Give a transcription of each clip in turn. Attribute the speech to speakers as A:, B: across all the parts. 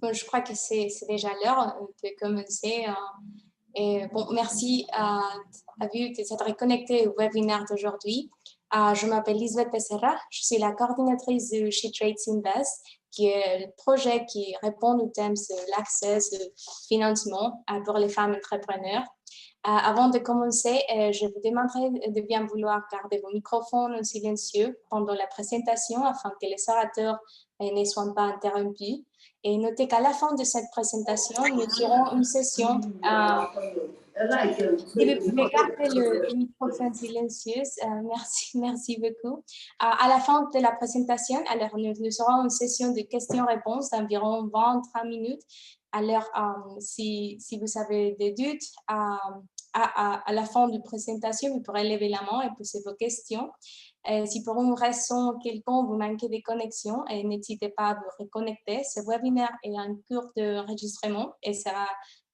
A: Bon, je crois que c'est déjà l'heure de commencer. Et bon, merci à vous d'être connecté au webinaire d'aujourd'hui. Je m'appelle Lisbeth Becerra, je suis la coordinatrice de chez Trades Invest, qui est le projet qui répond au thème de l'accès au financement pour les femmes entrepreneurs. Avant de commencer, je vous demanderai de bien vouloir garder vos microphones silencieux pendant la présentation afin que les orateurs ne soient pas interrompus. Et notez qu'à la fin de cette présentation, nous aurons une session. Si vous pouvez garder le microphone silencieux, merci beaucoup. À la fin de la présentation, alors nous aurons une session de questions-réponses d'environ 20-30 minutes. Alors, si vous avez des doutes à la fin de la présentation, vous pourrez lever la main et poser vos questions. Si pour une raison quelconque vous manquez de connexion, n'hésitez pas à vous reconnecter. Ce webinaire est en cours d'enregistrement et sera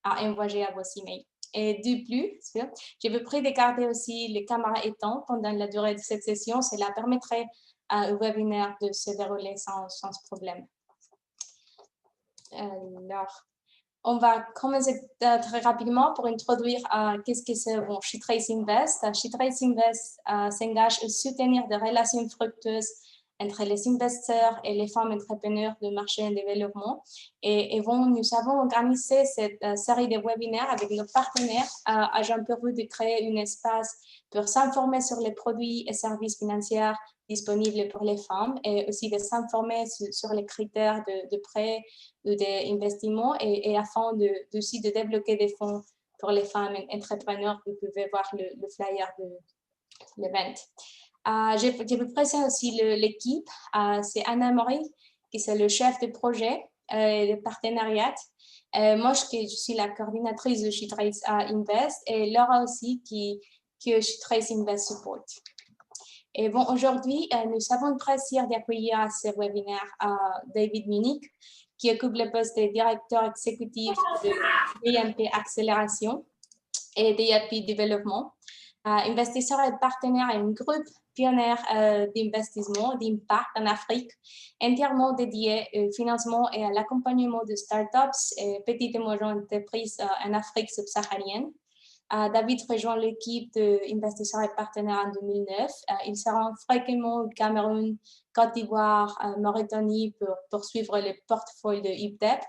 A: envoyé à vos emails. Et de plus, je vous prie de garder aussi les caméras éteintes pendant la durée de cette session. Cela permettrait au webinaire de se dérouler sans problème. Alors, on va commencer très rapidement pour introduire qu'est-ce que c'est chez Trades Invest. Chez Trades Invest s'engage à soutenir des relations fructueuses entre les investisseurs et les femmes entrepreneurs du marché en développement. Nous avons organisé cette série de webinaires avec nos partenaires agents pour vous de créer un espace pour s'informer sur les produits et services financiers disponibles pour les femmes et aussi de s'informer sur les critères de prêt ou d'investissement et afin aussi de débloquer des fonds pour les femmes entrepreneurs. Vous pouvez voir le flyer de l'event. Je vous présente aussi l'équipe. C'est Anna-Marie, qui est le chef de projet de partenariat. Moi, je suis la coordinatrice de chez Trades Invest et Laura aussi, qui est chez Trades Invest Support. Et bon, aujourd'hui, nous avons le plaisir d'accueillir à ce webinaire David Munich, qui occupe le poste de directeur exécutif de DMP Accélération et DAP Développement. Investisseur et partenaire à un groupe pionnier d'investissement d'impact en Afrique, entièrement dédié au financement et à l'accompagnement de startups et petites et moyennes entreprises en Afrique subsaharienne. David rejoint l'équipe d'investisseurs et partenaires en 2009. Il se rend fréquemment au Cameroun, Côte d'Ivoire, Mauritanie pour poursuivre le portefeuille de IPDEP.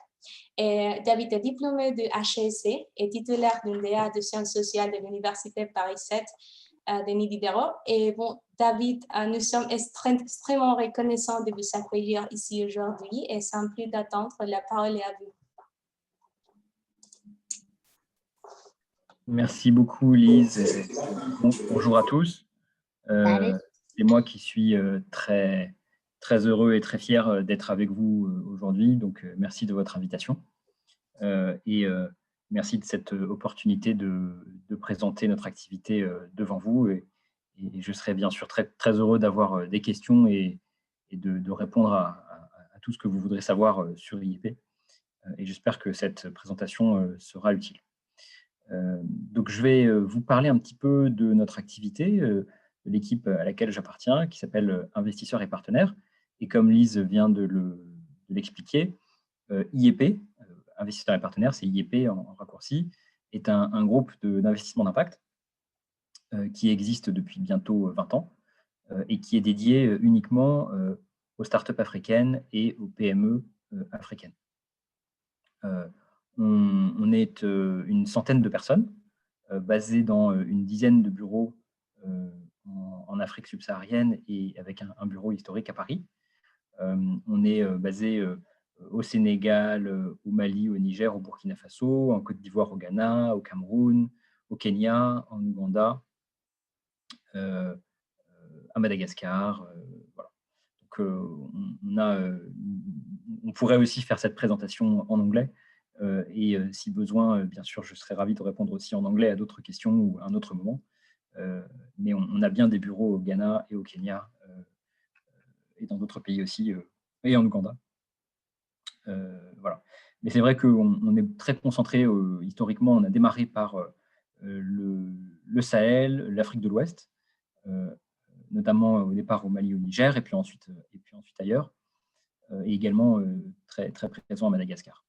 A: Et David est diplômé de HEC et titulaire d'une DA de sciences sociales de l'Université Paris 7 Denis Diderot. Et bon, David, nous sommes extrêmement reconnaissants de vous accueillir ici aujourd'hui et sans plus d'attendre, la parole est à vous.
B: Merci beaucoup, Lise. Bonjour à tous. C'est moi qui suis très heureux et très fier d'être avec vous aujourd'hui. Donc, merci de votre invitation. Merci de cette opportunité de présenter notre activité devant vous. Et je serai bien sûr très heureux d'avoir des questions et de répondre à tout ce que vous voudrez savoir sur IEP. Et j'espère que cette présentation sera utile. Donc, je vais vous parler un petit peu de notre activité, de l'équipe à laquelle j'appartiens, qui s'appelle Investisseurs et Partenaires. Et comme Lise vient de l'expliquer, IEP, Investisseurs et Partenaires, c'est IEP en raccourci, est un groupe d'investissement d'impact qui existe depuis bientôt 20 ans et qui est dédié uniquement aux startups africaines et aux PME africaines. On est une centaine de personnes basées dans une dizaine de bureaux en Afrique subsaharienne et avec un bureau historique à Paris. On est basé au Sénégal, au Mali, au Niger, au Burkina Faso, en Côte d'Ivoire, au Ghana, au Cameroun, au Kenya, en Ouganda, à Madagascar. Voilà. Donc, on pourrait aussi faire cette présentation en anglais. Si besoin, bien sûr, je serais ravi de répondre aussi en anglais à d'autres questions ou à un autre moment. Mais on a bien des bureaux au Ghana et au Kenya et dans d'autres pays aussi, et en Ouganda. Voilà. Mais c'est vrai qu'on est très concentré, historiquement, on a démarré par le Sahel, l'Afrique de l'Ouest, notamment au départ au Mali, au Niger, et puis ensuite ailleurs, et également très présent à Madagascar.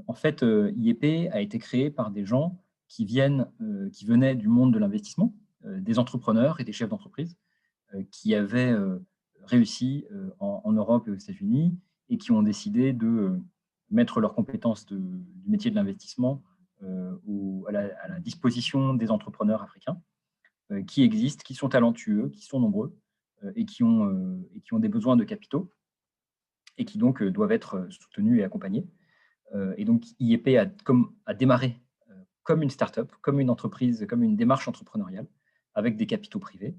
B: En fait, IEP a été créé par des gens qui venaient du monde de l'investissement, des entrepreneurs et des chefs d'entreprise qui avaient réussi en Europe et aux États-Unis et qui ont décidé de mettre leurs compétences du métier de l'investissement à la disposition des entrepreneurs africains qui existent, qui sont talentueux, qui sont nombreux et qui ont des besoins de capitaux et qui donc doivent être soutenus et accompagnés. Et donc, IEP a démarré comme une start-up, comme une entreprise, comme une démarche entrepreneuriale, avec des capitaux privés,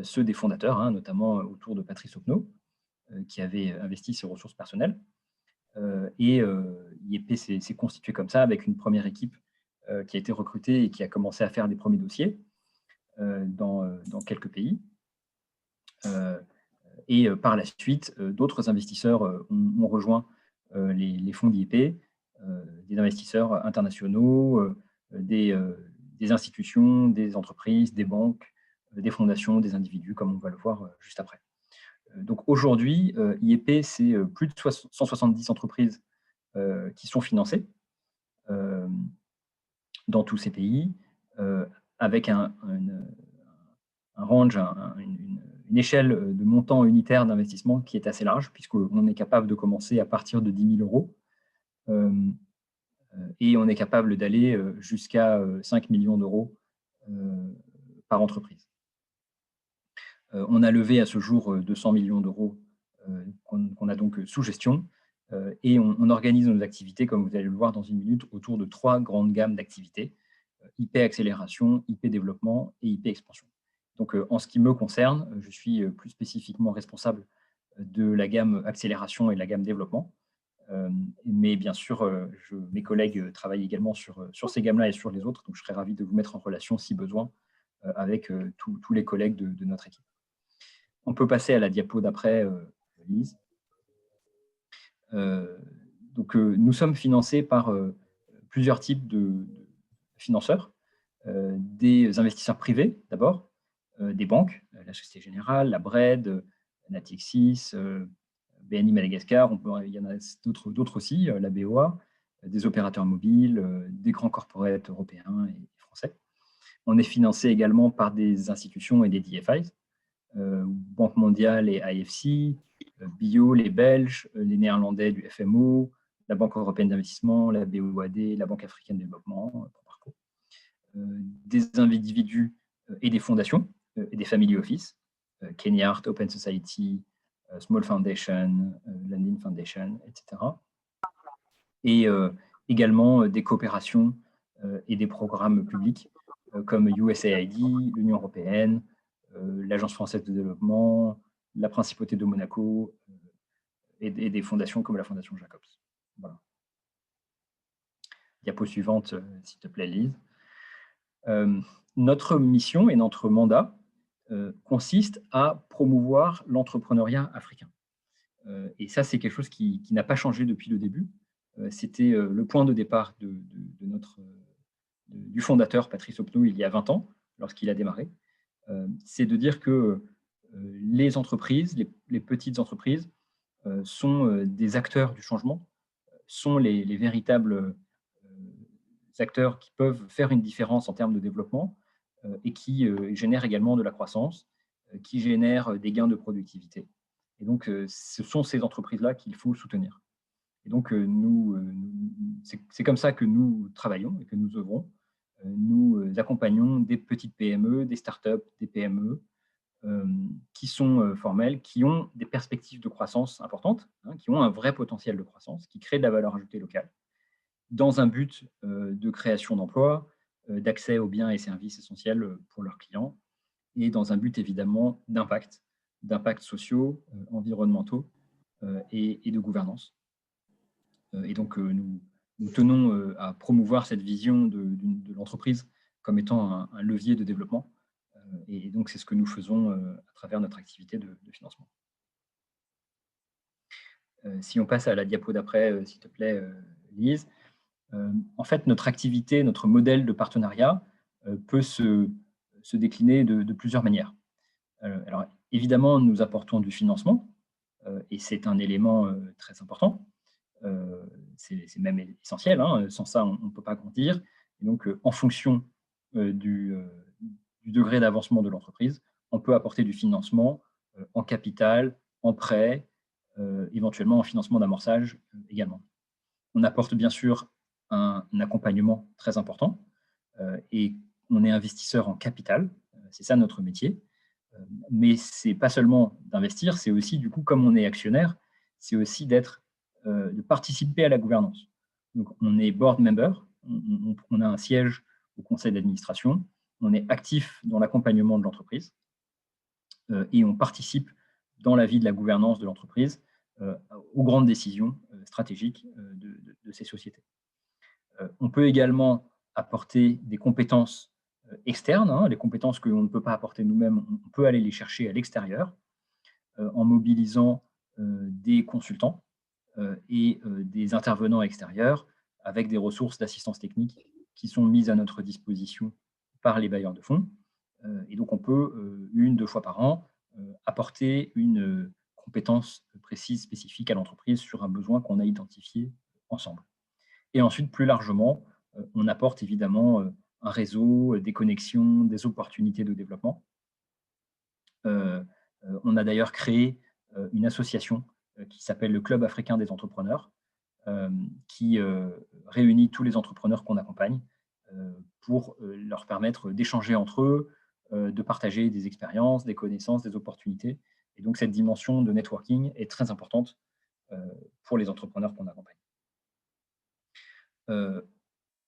B: ceux des fondateurs, hein, notamment autour de Patrice Opnaud, qui avait investi ses ressources personnelles. Et IEP s'est constitué comme ça, avec une première équipe qui a été recrutée et qui a commencé à faire les premiers dossiers dans quelques pays. Et par la suite, d'autres investisseurs ont rejoint les fonds d'IEP, des investisseurs internationaux, des institutions, des entreprises, des banques, des fondations, des individus, comme on va le voir juste après. Donc aujourd'hui, IEP, c'est plus de 170 entreprises qui sont financées dans tous ces pays, avec un range, une échelle de montant unitaire d'investissement qui est assez large, puisqu'on est capable de commencer à partir de 10 000 euros et on est capable d'aller jusqu'à 5 millions d'euros par entreprise. On a levé à ce jour 200 millions d'euros qu'on a donc sous gestion et on organise nos activités, comme vous allez le voir dans une minute, autour de 3 grandes gammes d'activités, IP accélération, IP développement et IP expansion. Donc, en ce qui me concerne, je suis plus spécifiquement responsable de la gamme accélération et de la gamme développement. Mais bien sûr, mes collègues travaillent également sur ces gammes-là et sur les autres, donc je serais ravi de vous mettre en relation, si besoin, avec tous les collègues de notre équipe. On peut passer à la diapo d'après, Lise. Donc, nous sommes financés par plusieurs types de financeurs, des investisseurs privés d'abord, des banques, la Société Générale, la BRED, Natixis, BNI Madagascar, il y en a d'autres aussi, la BOA, des opérateurs mobiles, des grands corporates européens et français. On est financé également par des institutions et des DFIs, Banque mondiale et IFC, Bio, les Belges, les Néerlandais du FMO, la Banque européenne d'investissement, la BOAD, la Banque africaine de développement, des individus et des fondations et des family office, Kenya Art, Open Society, Small Foundation, Landing Foundation, etc. Et également des coopérations et des programmes publics comme USAID, l'Union européenne, l'Agence française de développement, la Principauté de Monaco et des fondations comme la Fondation Jacobs. Voilà. Diapo suivante, s'il te plaît, Lise. Notre mission et notre mandat consiste à promouvoir l'entrepreneuriat africain. Et ça, c'est quelque chose qui n'a pas changé depuis le début. C'était le point de départ du fondateur, Patrice Opnaud, il y a 20 ans, lorsqu'il a démarré. C'est de dire que les entreprises, les petites entreprises, sont des acteurs du changement, sont les véritables acteurs qui peuvent faire une différence en termes de développement et qui génèrent également de la croissance, qui génèrent des gains de productivité. Et donc, ce sont ces entreprises-là qu'il faut soutenir. Et donc, c'est comme ça que nous travaillons et que nous œuvrons. Nous accompagnons des petites PME, des startups, des PME qui sont formelles, qui ont des perspectives de croissance importantes, hein, qui ont un vrai potentiel de croissance, qui créent de la valeur ajoutée locale, dans un but de création d'emplois, d'accès aux biens et services essentiels pour leurs clients, et dans un but évidemment d'impact sociaux, environnementaux et de gouvernance. Et donc, nous tenons à promouvoir cette vision de l'entreprise comme étant un levier de développement. Et donc, c'est ce que nous faisons à travers notre activité de financement. Si on passe à la diapo d'après, s'il te plaît, Lise. En fait, notre activité, notre modèle de partenariat peut se décliner de plusieurs manières. Alors, évidemment, nous apportons du financement, et c'est un élément très important. C'est même essentiel, hein, sans ça, on ne peut pas grandir. Et donc, en fonction du degré d'avancement de l'entreprise, on peut apporter du financement en capital, en prêt, éventuellement en financement d'amorçage également. On apporte bien sûr un accompagnement très important et on est investisseur en capital, c'est ça notre métier. Mais ce n'est pas seulement d'investir, c'est aussi, du coup, comme on est actionnaire, c'est aussi de participer à la gouvernance. Donc, on est board member, on a un siège au conseil d'administration, on est actif dans l'accompagnement de l'entreprise et on participe dans la vie de la gouvernance de l'entreprise aux grandes décisions stratégiques de ces sociétés. On peut également apporter des compétences externes, hein, les compétences qu'on ne peut pas apporter nous-mêmes, on peut aller les chercher à l'extérieur en mobilisant des consultants et des intervenants extérieurs avec des ressources d'assistance technique qui sont mises à notre disposition par les bailleurs de fonds. Et donc, on peut, 1-2 fois par an, apporter une compétence précise, spécifique à l'entreprise sur un besoin qu'on a identifié ensemble. Et ensuite, plus largement, on apporte évidemment un réseau, des connexions, des opportunités de développement. On a d'ailleurs créé une association qui s'appelle le Club africain des entrepreneurs, qui réunit tous les entrepreneurs qu'on accompagne pour leur permettre d'échanger entre eux, de partager des expériences, des connaissances, des opportunités. Et donc, cette dimension de networking est très importante pour les entrepreneurs qu'on accompagne.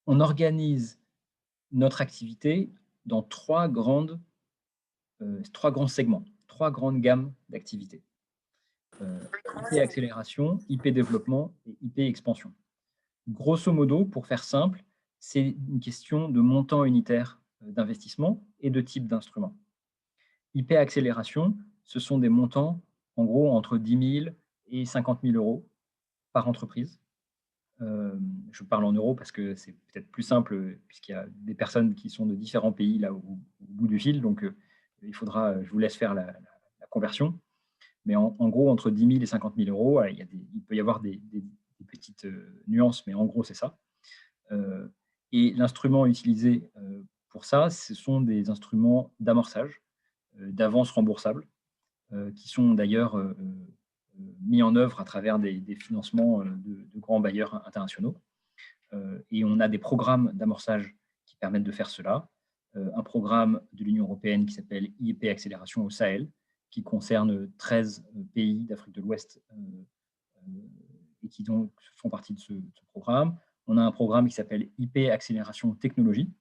B: On organise notre activité dans trois grands segments, trois grandes gammes d'activités. IP accélération, IP développement et IP expansion. Grosso modo, pour faire simple, c'est une question de montant unitaire d'investissement et de type d'instrument. IP accélération, ce sont des montants, en gros, entre 10 000 et 50 000 euros par entreprise. Je parle en euros parce que c'est peut-être plus simple, puisqu'il y a des personnes qui sont de différents pays là au bout du fil, donc il faudra, je vous laisse faire la conversion. Mais en gros, entre 10 000 et 50 000 euros, il peut y avoir des petites nuances, mais en gros, c'est ça. Et l'instrument utilisé pour ça, ce sont des instruments d'amorçage, d'avance remboursable, qui sont d'ailleurs mis en œuvre à travers des financements de grands bailleurs internationaux. Et on a des programmes d'amorçage qui permettent de faire cela. Un programme de l'Union européenne qui s'appelle IP Accélération au Sahel, qui concerne 13 pays d'Afrique de l'Ouest et qui donc font partie de ce programme. On a un programme qui s'appelle IP Accélération Technologie,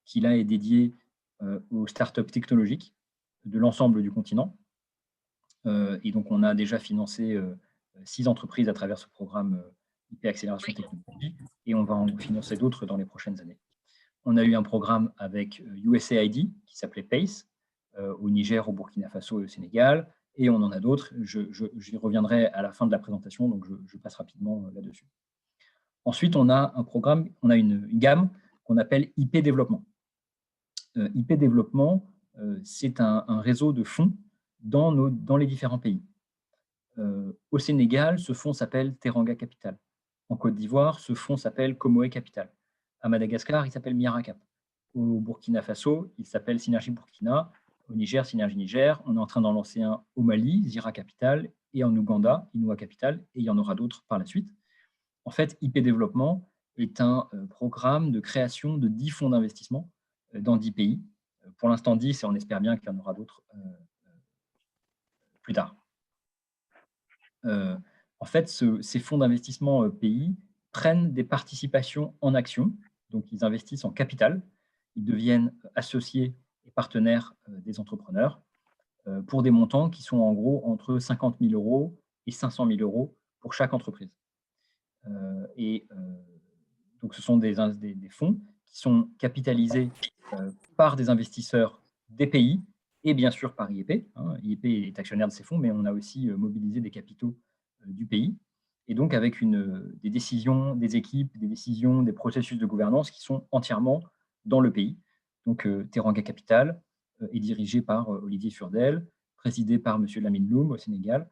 B: qui là est dédié aux startups technologiques de l'ensemble du continent. Et donc, on a déjà financé 6 entreprises à travers ce programme IP Accélération Technologie, et on va en financer d'autres dans les prochaines années. On a eu un programme avec USAID qui s'appelait PACE, au Niger, au Burkina Faso et au Sénégal, et on en a d'autres. J'y reviendrai à la fin de la présentation, donc je passe rapidement là-dessus. Ensuite, on a un programme, on a une gamme qu'on appelle IP Développement. IP Développement, c'est un réseau de fonds dans les différents pays. Au Sénégal, ce fonds s'appelle Teranga Capital. En Côte d'Ivoire, ce fonds s'appelle Comoé Capital. À Madagascar, il s'appelle Miracap. Au Burkina Faso, il s'appelle Synergie Burkina. Au Niger, Synergie Niger. On est en train d'en lancer un au Mali, Zira Capital, et en Ouganda, Inua Capital, et il y en aura d'autres par la suite. En fait, IP Développement est un programme de création de 10 fonds d'investissement dans 10 pays. Pour l'instant 10, et on espère bien qu'il y en aura d'autres plus tard. En fait, ces fonds d'investissement pays prennent des participations en actions, donc ils investissent en capital, ils deviennent associés et partenaires des entrepreneurs pour des montants qui sont en gros entre 50 000 euros et 500 000 euros pour chaque entreprise. Donc ce sont des fonds qui sont capitalisés par des investisseurs des pays et bien sûr par IEP. IEP est actionnaire de ces fonds, mais on a aussi mobilisé des capitaux du pays. Et donc avec des décisions, des équipes, des décisions, des processus de gouvernance qui sont entièrement dans le pays. Donc Teranga Capital est dirigé par Olivier Furdel, présidé par M. Lamine Loum au Sénégal,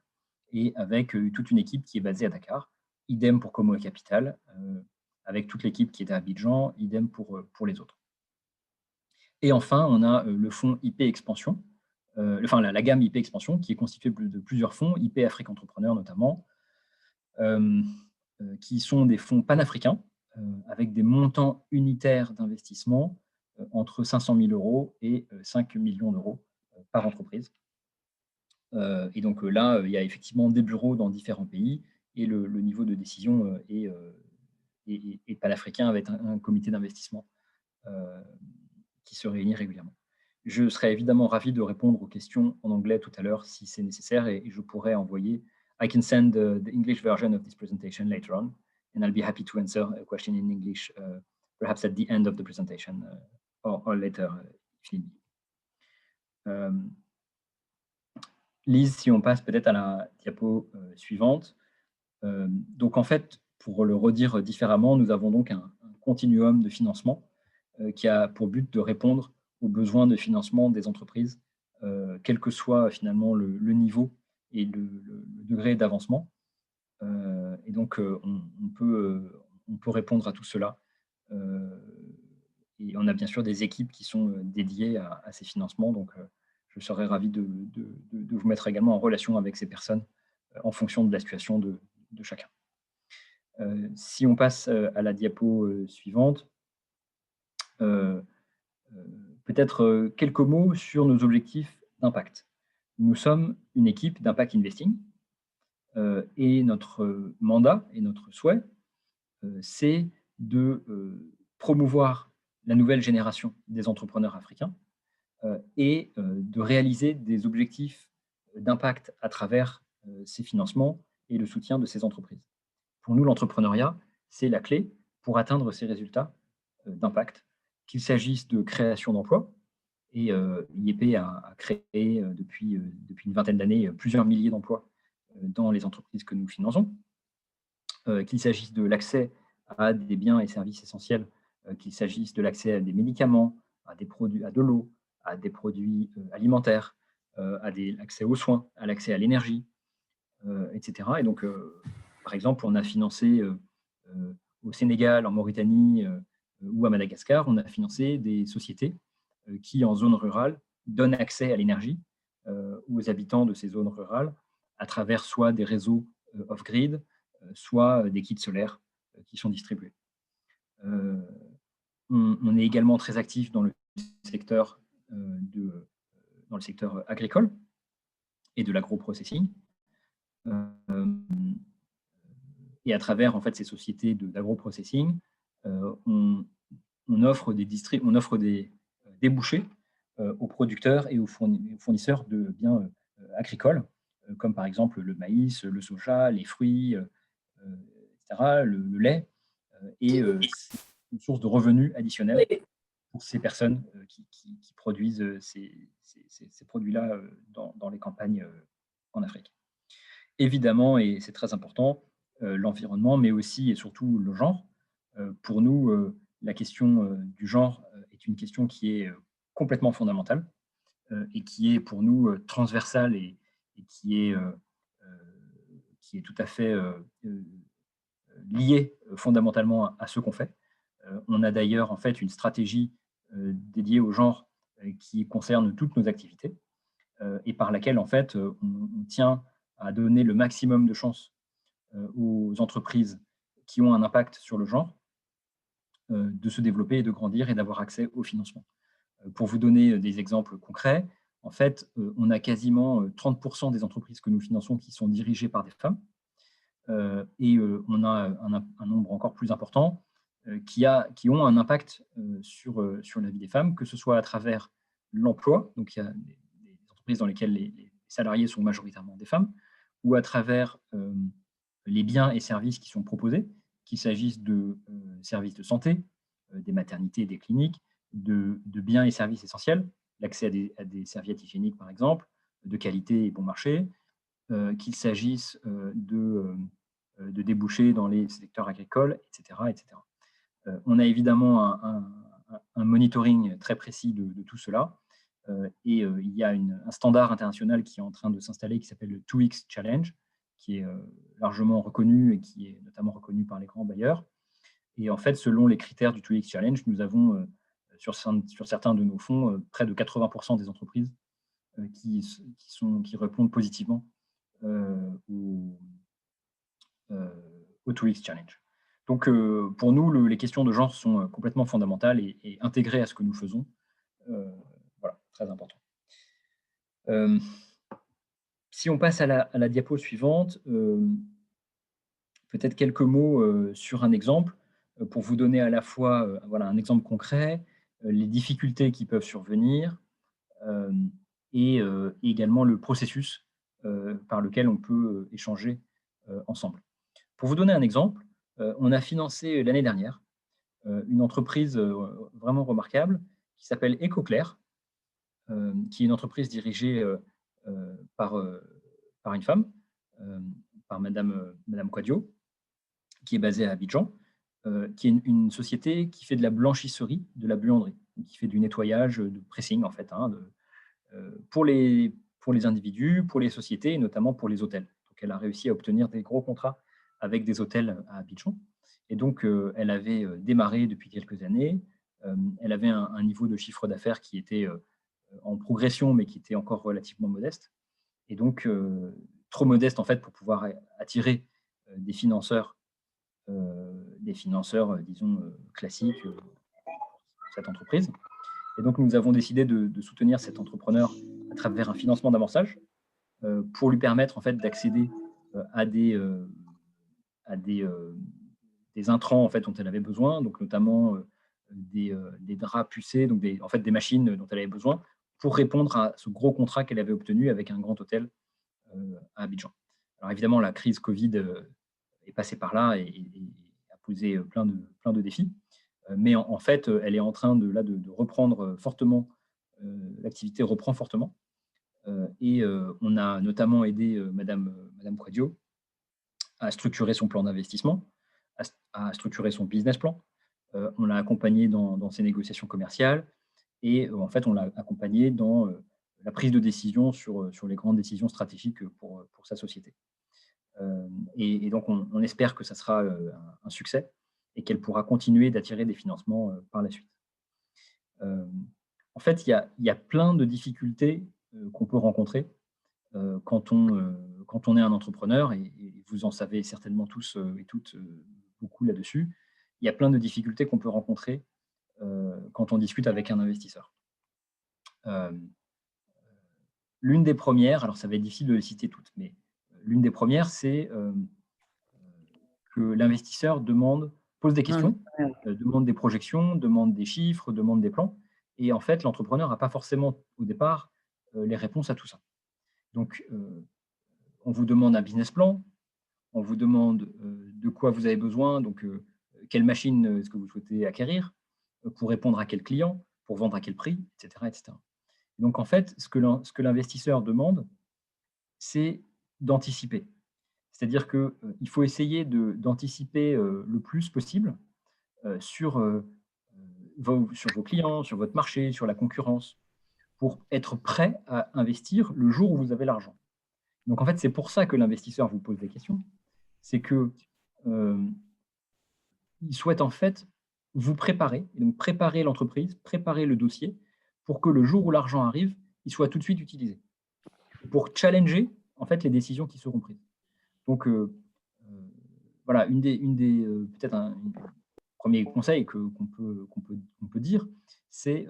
B: et avec toute une équipe qui est basée à Dakar. idem pour Como et Capital, avec toute l'équipe qui est à Abidjan, idem pour les autres. Et enfin, on a le fonds IP Expansion, la gamme IP Expansion, qui est constituée de plusieurs fonds, IP Afrique Entrepreneur notamment, qui sont des fonds panafricains, avec des montants unitaires d'investissement entre 500 000 € et 5 millions d'euros par entreprise. Et donc là, il y a effectivement des bureaux dans différents pays et le niveau de décision est panafricain avec un comité d'investissement qui se réunit régulièrement. Je serais évidemment ravi de répondre aux questions en anglais tout à l'heure si c'est nécessaire et je pourrais envoyer. I can send the English version of this presentation later on, and I'll be happy to answer a question in English, perhaps at the end of the presentation or later if need be. Lise, si on passe peut-être à la diapo suivante. Donc en fait, pour le redire différemment, nous avons donc un continuum de financement qui a pour but de répondre aux besoins de financement des entreprises, quel que soit finalement le niveau et le degré d'avancement. Et donc, on peut répondre à tout cela. Et on a bien sûr des équipes qui sont dédiées à ces financements. Donc, je serais ravi de vous mettre également en relation avec ces personnes en fonction de la situation de chacun. Si on passe à la diapo suivante, peut-être quelques mots sur nos objectifs d'impact. Nous sommes une équipe d'impact investing et notre mandat et notre souhait, c'est de promouvoir la nouvelle génération des entrepreneurs africains et de réaliser des objectifs d'impact à travers ces financements et le soutien de ces entreprises. Pour nous, l'entrepreneuriat, c'est la clé pour atteindre ces résultats d'impact, qu'il s'agisse de création d'emplois, et IEP a créé depuis une vingtaine d'années plusieurs milliers d'emplois dans les entreprises que nous finançons, qu'il s'agisse de l'accès à des biens et services essentiels, qu'il s'agisse de l'accès à des médicaments, à des produits, à de l'eau, à des produits alimentaires, à l'accès aux soins, à l'accès à l'énergie, etc. Et donc, par exemple, on a financé au Sénégal, en Mauritanie ou à Madagascar, on a financé des sociétés qui, en zone rurale, donnent accès à l'énergie aux habitants de ces zones rurales à travers soit des réseaux off-grid, soit des kits solaires qui sont distribués. On est également très actif dans le secteur, agricole et de l'agro-processing. Et à travers en fait, ces sociétés d'agro-processing, on offre des débouchés aux producteurs et aux fournisseurs de biens agricoles, comme par exemple le maïs, le soja, les fruits, etc., le lait, et une source de revenus additionnels pour ces personnes qui produisent ces produits-là dans les campagnes en Afrique. Évidemment, et c'est très important, l'environnement, mais aussi et surtout le genre. Pour nous, la question du genre est une question qui est complètement fondamentale et qui est pour nous transversale et qui est tout à fait liée fondamentalement à ce qu'on fait. On a d'ailleurs en fait une stratégie dédiée au genre qui concerne toutes nos activités et par laquelle en fait on tient à donner le maximum de chances aux entreprises qui ont un impact sur le genre de se développer et de grandir et d'avoir accès au financement. Pour vous donner des exemples concrets, en fait, on a quasiment 30% des entreprises que nous finançons qui sont dirigées par des femmes et on a un nombre encore plus important qui ont un impact sur la vie des femmes, que ce soit à travers l'emploi, donc il y a des entreprises dans lesquelles les salariés sont majoritairement des femmes, ou à travers les biens et services qui sont proposés, qu'il s'agisse de services de santé, des maternités et des cliniques, de biens et services essentiels, l'accès à des serviettes hygiéniques par exemple, de qualité et bon marché, qu'il s'agisse de débouchés dans les secteurs agricoles, etc. etc. On a évidemment un monitoring très précis de tout cela. Et il y a un standard international qui est en train de s'installer qui s'appelle le 2X Challenge, qui est largement reconnu et qui est notamment reconnu par les grands bailleurs. Et en fait, selon les critères du 2X Challenge, nous avons sur certains de nos fonds près de 80% des entreprises qui répondent positivement au 2X Challenge. Donc, pour nous, les questions de genre sont complètement fondamentales et intégrées à ce que nous faisons. Voilà, très important. Si on passe à la diapo suivante, peut-être quelques mots sur un exemple pour vous donner à la fois voilà, un exemple concret, les difficultés qui peuvent survenir et également le processus par lequel on peut échanger ensemble. Pour vous donner un exemple, on a financé l'année dernière une entreprise vraiment remarquable qui s'appelle EcoClair, qui est une entreprise dirigée par une femme, par Madame Quadio, qui est basée à Abidjan, qui est une société qui fait de la blanchisserie, de la buanderie, qui fait du nettoyage, de pressing en fait, pour les individus, pour les sociétés et notamment pour les hôtels. Donc, elle a réussi à obtenir des gros contrats avec des hôtels à Abidjan. Et donc, elle avait démarré depuis quelques années. Elle avait un niveau de chiffre d'affaires qui était en progression, mais qui était encore relativement modeste. Et donc, trop modeste en fait pour pouvoir attirer des financeurs, disons, classiques pour cette entreprise. Et donc, nous avons décidé de soutenir cet entrepreneur à travers un financement d'amorçage pour lui permettre en fait d'accéder à des intrants en fait, dont elle avait besoin, donc notamment des draps pucés, donc en fait, des machines dont elle avait besoin pour répondre à ce gros contrat qu'elle avait obtenu avec un grand hôtel à Abidjan. Alors évidemment, la crise Covid est passée par là et a posé plein de défis. Mais en fait, elle est en train de reprendre fortement, l'activité reprend fortement. Et on a notamment aidé Madame Quadio à structurer son plan d'investissement, à structurer son business plan. On l'a accompagné dans ses négociations commerciales et en fait, on l'a accompagné dans la prise de décision sur les grandes décisions stratégiques pour sa société. Et donc, on espère que ça sera un succès et qu'elle pourra continuer d'attirer des financements par la suite. En fait, il y a plein de difficultés qu'on peut rencontrer quand on est un entrepreneur, et vous en savez certainement tous et toutes beaucoup là-dessus. Il y a plein de difficultés qu'on peut rencontrer quand on discute avec un investisseur. L'une des premières, alors ça va être difficile de les citer toutes, mais l'une des premières, c'est que l'investisseur pose des questions, demande des projections, demande des chiffres, demande des plans. Et en fait, l'entrepreneur n'a pas forcément au départ les réponses à tout ça. Donc, on vous demande un business plan, on vous demande de quoi vous avez besoin, donc quelle machine est-ce que vous souhaitez acquérir, pour répondre à quel client, pour vendre à quel prix, etc. etc. Donc, en fait, ce que l'investisseur demande, c'est d'anticiper. C'est-à-dire qu'il faut essayer d'anticiper le plus possible sur vos clients, sur votre marché, sur la concurrence, pour être prêt à investir le jour où vous avez l'argent. Donc, en fait, c'est pour ça que l'investisseur vous pose des questions. C'est que il souhaite en fait vous préparer, et donc préparer l'entreprise, préparer le dossier pour que le jour où l'argent arrive, il soit tout de suite utilisé. Pour challenger en fait les décisions qui seront prises. Donc, voilà, peut-être un premier conseil qu'on peut dire, c'est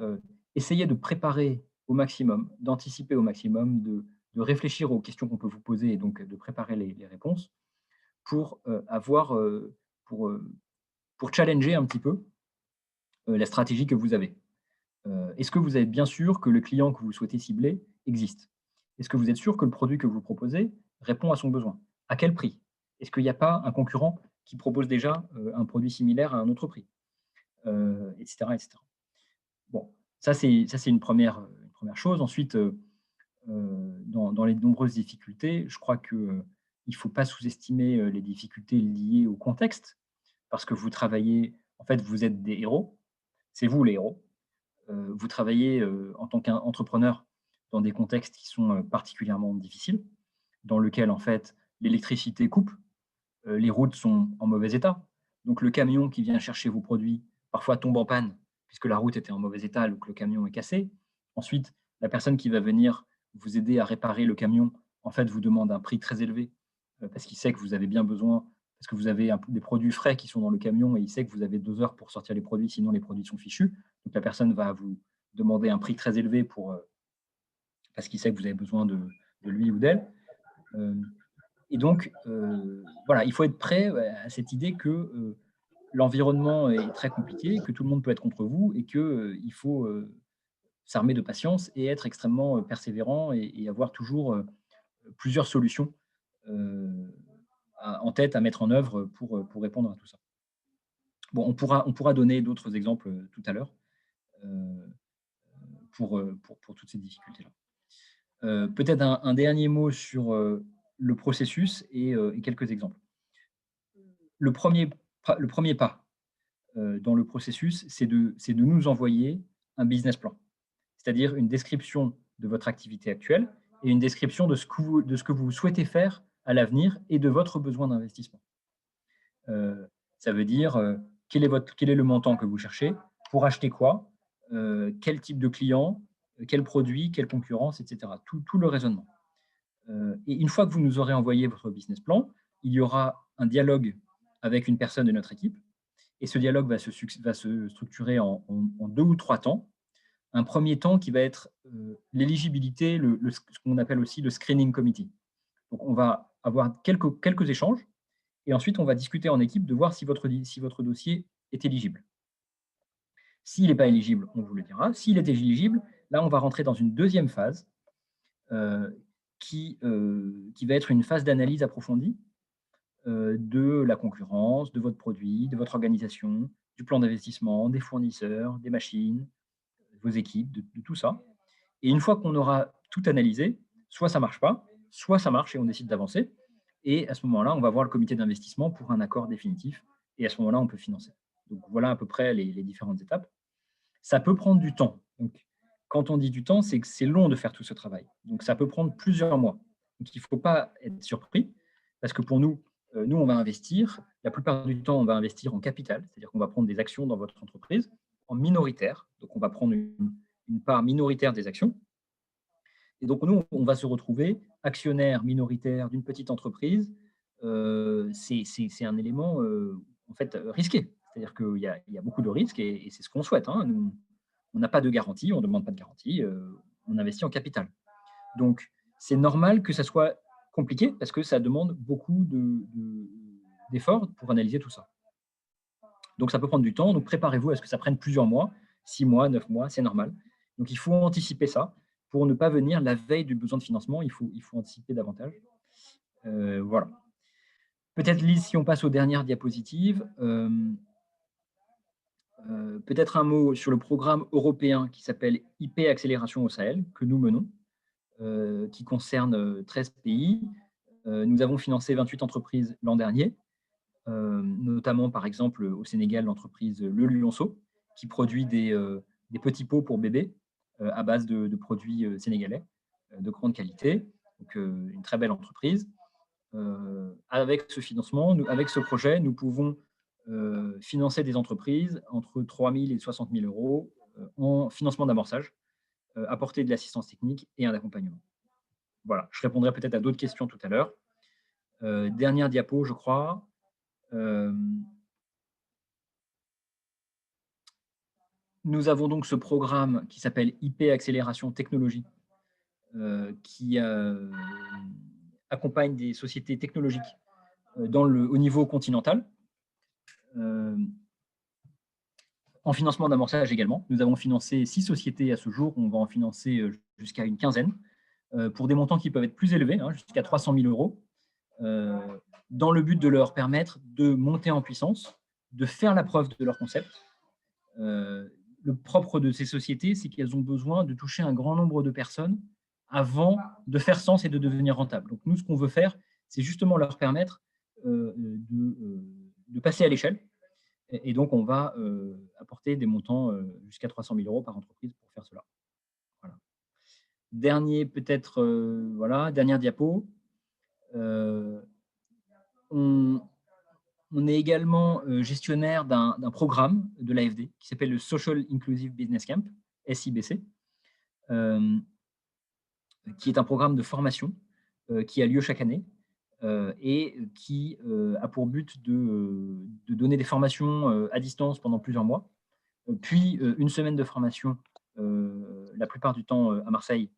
B: essayer de préparer au maximum, d'anticiper au maximum, de réfléchir aux questions qu'on peut vous poser et donc de préparer les réponses pour pour challenger un petit peu la stratégie que vous avez. Est-ce que vous êtes bien sûr que le client que vous souhaitez cibler existe? Est-ce que vous êtes sûr que le produit que vous proposez répond à son besoin? À quel prix? Est-ce qu'il n'y a pas un concurrent qui propose déjà un produit similaire à un autre prix? Etc., etc. Bon, ça c'est une première chose. Ensuite, dans les nombreuses difficultés, je crois qu'il ne faut pas sous-estimer les difficultés liées au contexte, parce que vous travaillez, en fait, vous êtes des héros, c'est vous les héros. Vous travaillez en tant qu'entrepreneur dans des contextes qui sont particulièrement difficiles, dans lesquels, en fait, l'électricité coupe, les routes sont en mauvais état. Donc, le camion qui vient chercher vos produits, parfois tombe en panne, puisque la route était en mauvais état ou que le camion est cassé. Ensuite, la personne qui va venir vous aider à réparer le camion, en fait, vous demande un prix très élevé, parce qu'il sait que vous avez bien besoin, parce que vous avez des produits frais qui sont dans le camion et il sait que vous avez 2 heures pour sortir les produits, sinon les produits sont fichus. Donc, la personne va vous demander un prix très élevé parce qu'il sait que vous avez besoin de lui ou d'elle. Et donc, voilà, il faut être prêt à cette idée que l'environnement est très compliqué, que tout le monde peut être contre vous et qu'il faut s'armer de patience et être extrêmement persévérant et avoir toujours plusieurs solutions en tête à mettre en œuvre pour répondre à tout ça. Bon, on pourra donner d'autres exemples tout à l'heure euh, pour toutes ces difficultés-là. Peut-être un dernier mot sur le processus et quelques exemples. Le premier pas dans le processus, c'est de nous envoyer un business plan, c'est-à-dire une description de votre activité actuelle et une description de ce que vous souhaitez faire à l'avenir et de votre besoin d'investissement. Ça veut dire quel est le montant que vous cherchez, pour acheter quoi, quel type de client, quel produit, quelle concurrence, etc. Tout le raisonnement. Et une fois que vous nous aurez envoyé votre business plan, il y aura un dialogue avec une personne de notre équipe. Et ce dialogue va se structurer en 2 ou 3 temps. Un premier temps qui va être l'éligibilité, ce qu'on appelle aussi le screening committee. Donc, on va avoir quelques échanges et ensuite, on va discuter en équipe de voir si votre dossier est éligible. S'il n'est pas éligible, on vous le dira. S'il est éligible, là, on va rentrer dans une deuxième phase qui va être une phase d'analyse approfondie de la concurrence, de votre produit, de votre organisation, du plan d'investissement, des fournisseurs, des machines, vos équipes, de tout ça. Et une fois qu'on aura tout analysé, soit ça ne marche pas, soit ça marche et on décide d'avancer. Et à ce moment-là, on va voir le comité d'investissement pour un accord définitif. Et à ce moment-là, on peut financer. Donc voilà à peu près les différentes étapes. Ça peut prendre du temps. Donc, quand on dit du temps, c'est que c'est long de faire tout ce travail. Donc ça peut prendre plusieurs mois. Donc il ne faut pas être surpris, parce que pour nous, on va investir. La plupart du temps, on va investir en capital, c'est-à-dire qu'on va prendre des actions dans votre entreprise en minoritaire. Donc on va prendre une part minoritaire des actions. Et donc, nous, on va se retrouver actionnaire minoritaire d'une petite entreprise. C'est un élément en fait risqué. C'est-à-dire qu'il y a beaucoup de risques et c'est ce qu'on souhaite. Hein. Nous, on n'a pas de garantie, on ne demande pas de garantie, on investit en capital. Donc, c'est normal que ça soit compliqué parce que ça demande beaucoup d'efforts pour analyser tout ça. Donc, ça peut prendre du temps. Donc, préparez-vous à ce que ça prenne plusieurs mois, 6 mois, 9 mois, c'est normal. Donc, il faut anticiper ça pour ne pas venir la veille du besoin de financement. Il faut anticiper davantage. Voilà. Peut-être, Lise, si on passe aux dernières diapositives, peut-être un mot sur le programme européen qui s'appelle IP Accélération au Sahel, que nous menons, qui concerne 13 pays. Nous avons financé 28 entreprises l'an dernier, notamment par exemple au Sénégal l'entreprise Le Lionceau, qui produit des petits pots pour bébés à base de produits sénégalais de grande qualité. Donc une très belle entreprise. Avec ce financement, avec ce projet, nous pouvons financer des entreprises entre 3 000 et 60 000 euros en financement d'amorçage, apporter de l'assistance technique et un accompagnement. Voilà, je répondrai peut-être à d'autres questions tout à l'heure. Dernière diapo, je crois. Nous avons donc ce programme qui s'appelle IP Accélération Technologie, qui accompagne des sociétés technologiques au niveau continental. En financement d'amorçage également. Nous avons financé 6 sociétés à ce jour. On va en financer jusqu'à une quinzaine, pour des montants qui peuvent être plus élevés, hein, jusqu'à 300 000 euros, dans le but de leur permettre de monter en puissance, de faire la preuve de leur concept. Le propre de ces sociétés, c'est qu'elles ont besoin de toucher un grand nombre de personnes avant de faire sens et de devenir rentables. Donc nous, ce qu'on veut faire, c'est justement leur permettre de passer à l'échelle. Et donc, on va apporter des montants jusqu'à 300 000 euros par entreprise pour faire cela. Voilà. Dernière diapo. On est également gestionnaire d'un programme de l'AFD qui s'appelle le Social Inclusive Business Camp, SIBC, qui est un programme de formation qui a lieu chaque année et qui a pour but de donner des formations à distance pendant plusieurs mois, puis une semaine de formation, la plupart du temps à Marseille,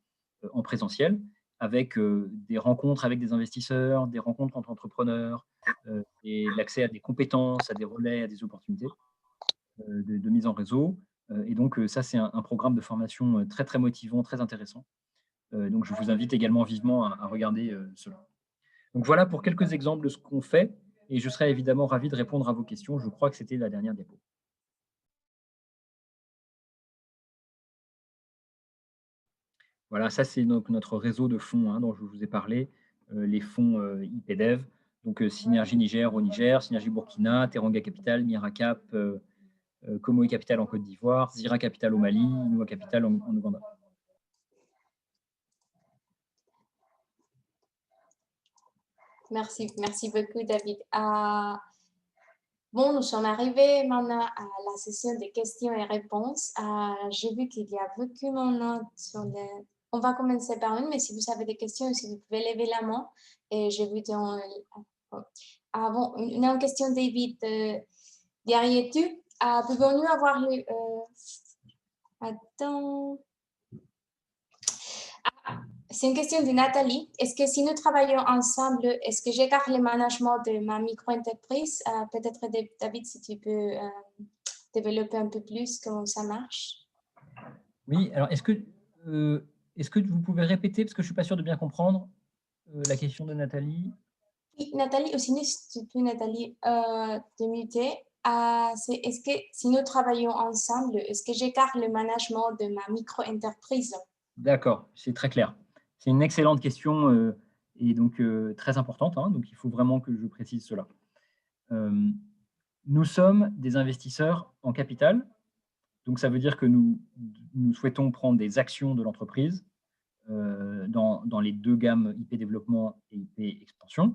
B: en présentiel, avec des rencontres avec des investisseurs, des rencontres entre entrepreneurs, et l'accès à des compétences, à des relais, à des opportunités de mise en réseau. Et donc, ça, c'est un programme de formation très, très motivant, très intéressant. Donc, je vous invite également vivement à regarder cela. Donc, voilà pour quelques exemples de ce qu'on fait. Et je serais évidemment ravi de répondre à vos questions. Je crois que c'était la dernière diapo. Voilà, ça, c'est notre réseau de fonds dont je vous ai parlé, les fonds IPDEV. Donc, Synergie Niger au Niger, Synergie Burkina, Teranga Capital, Miracap, Komoe Capital en Côte d'Ivoire, Zira Capital au Mali, Inua Capital en Ouganda.
A: Merci beaucoup, David. Bon, nous sommes arrivés maintenant à la session de questions et réponses. J'ai vu qu'il y a beaucoup de monde sur le... On va commencer par une, mais si vous avez des questions, si vous pouvez lever la main et je vous donne... bon, une question, David. Derrière-tu, pouvons-nous avoir le... attends... C'est une question de Nathalie. Est-ce que si nous travaillons ensemble, est-ce que j'écarte le management de ma micro-entreprise? Peut-être, David, si tu peux développer un peu plus comment ça marche.
B: Oui, alors est-ce que vous pouvez répéter, parce que je ne suis pas sûr de bien comprendre la question de Nathalie.
A: Oui, Nathalie, aussi, si tu peux, Nathalie, te muter. Est-ce que si nous travaillons ensemble, est-ce que j'écarte le management de ma micro-entreprise?
B: D'accord, c'est très clair. C'est une excellente question et donc très importante. Donc, il faut vraiment que je précise cela. Nous sommes des investisseurs en capital. Donc, ça veut dire que nous souhaitons prendre des actions de l'entreprise dans les deux gammes IP développement et IP expansion.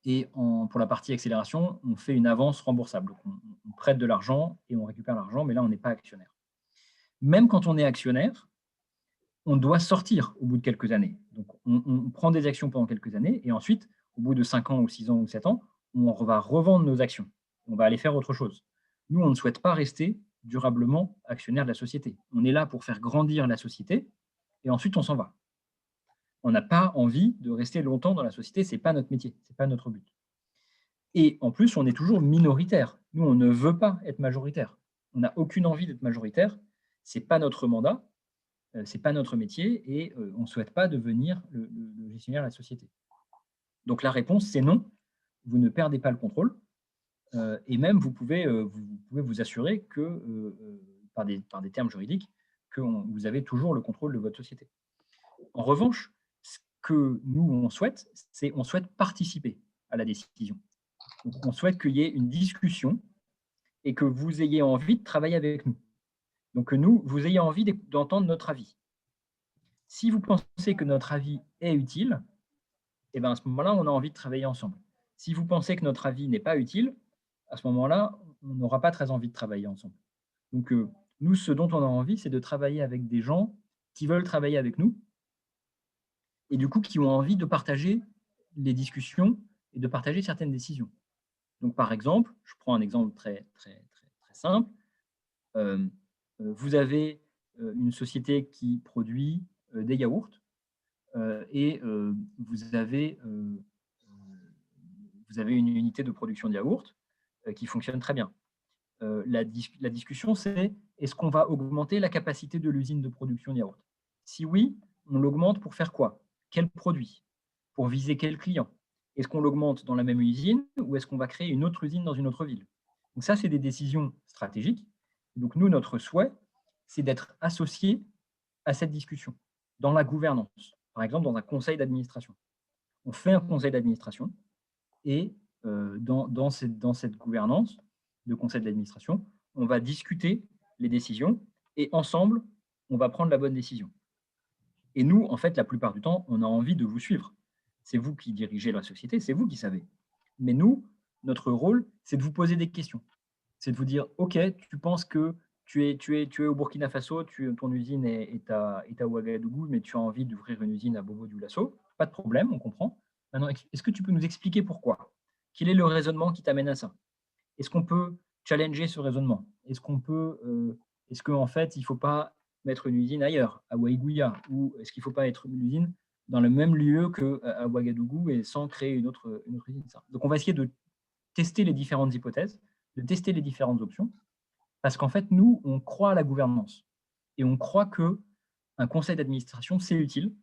B: Et pour la partie accélération, on fait une avance remboursable. Donc, on prête de l'argent et on récupère l'argent, mais là, on n'est pas actionnaire. Même quand on est actionnaire, on doit sortir au bout de quelques années. Donc, on prend des actions pendant quelques années et ensuite, au bout de 5 ans ou 6 ans ou 7 ans, on va revendre nos actions. On va aller faire autre chose. Nous, on ne souhaite pas rester durablement actionnaire de la société. On est là pour faire grandir la société et ensuite, on s'en va. On n'a pas envie de rester longtemps dans la société. Ce n'est pas notre métier, ce n'est pas notre but. Et en plus, on est toujours minoritaire. Nous, on ne veut pas être majoritaire. On n'a aucune envie d'être majoritaire. Ce n'est pas notre mandat. Ce n'est pas notre métier et on ne souhaite pas devenir le gestionnaire de la société. Donc la réponse, c'est non. Vous ne perdez pas le contrôle et même vous pouvez vous assurer que, par des termes juridiques, que vous avez toujours le contrôle de votre société. En revanche, ce que nous, on souhaite participer à la décision. Donc, on souhaite qu'il y ait une discussion et que vous ayez envie de travailler avec nous. Donc que vous ayez envie d'entendre notre avis. Si vous pensez que notre avis est utile, eh bien à ce moment-là, on a envie de travailler ensemble. Si vous pensez que notre avis n'est pas utile, à ce moment-là, on n'aura pas très envie de travailler ensemble. Donc, nous, ce dont on a envie, c'est de travailler avec des gens qui veulent travailler avec nous et du coup, qui ont envie de partager les discussions et de partager certaines décisions. Donc, par exemple, je prends un exemple très, très, très, très simple. Vous avez une société qui produit des yaourts et vous avez une unité de production de yaourts qui fonctionne très bien. La discussion, c'est est-ce qu'on va augmenter la capacité de l'usine de production de yaourts? Si oui, on l'augmente pour faire quoi? Quel produit? Pour viser quel client? Est-ce qu'on l'augmente dans la même usine ou est-ce qu'on va créer une autre usine dans une autre ville? Donc ça, c'est des décisions stratégiques. Donc nous, notre souhait, c'est d'être associés à cette discussion, dans la gouvernance, par exemple dans un conseil d'administration. On fait un conseil d'administration et dans cette gouvernance de conseil d'administration, on va discuter les décisions et ensemble, on va prendre la bonne décision. Et nous, en fait, la plupart du temps, on a envie de vous suivre. C'est vous qui dirigez la société, c'est vous qui savez. Mais nous, notre rôle, c'est de vous poser des questions. C'est de vous dire, OK, tu penses que tu es au Burkina Faso, ton usine est à Ouagadougou, mais tu as envie d'ouvrir une usine à Bobo-Dioulasso. Pas de problème, on comprend. Maintenant, est-ce que tu peux nous expliquer pourquoi? Quel est le raisonnement qui t'amène à ça? Est-ce qu'on peut challenger ce raisonnement? Est-ce qu'en fait, il ne faut pas mettre une usine ailleurs, à Waïgouya? Ou est-ce qu'il ne faut pas être une usine dans le même lieu qu'à Ouagadougou et sans créer une autre usine? Donc, on va essayer de tester les différentes hypothèses, de tester les différentes options, parce qu'en fait, nous, on croit à la gouvernance et on croit qu'un conseil d'administration, c'est utile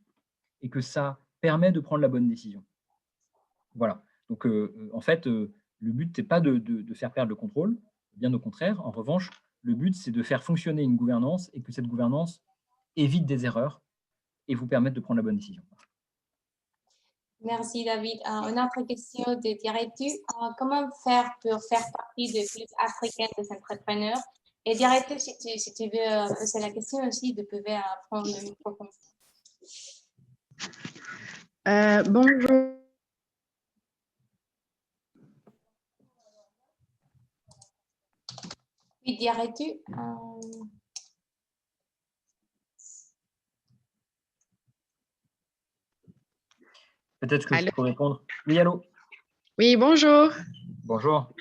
B: et que ça permet de prendre la bonne décision. Voilà. Donc, en fait, le but n'est pas de faire perdre le contrôle, bien au contraire. En revanche, le but, c'est de faire fonctionner une gouvernance et que cette gouvernance évite des erreurs et vous permette de prendre la bonne décision.
A: Merci David. Une autre question de dirais-tu comment faire pour faire partie du club africain des entrepreneurs? Et dirais-tu, si tu veux poser la question aussi, de pouvoir prendre le microphone.
C: Bonjour.
A: Oui, dirais-tu
B: Peut-être que
C: Allô?
B: je peux répondre. Oui, allô?
C: Oui, bonjour.
B: Bonjour.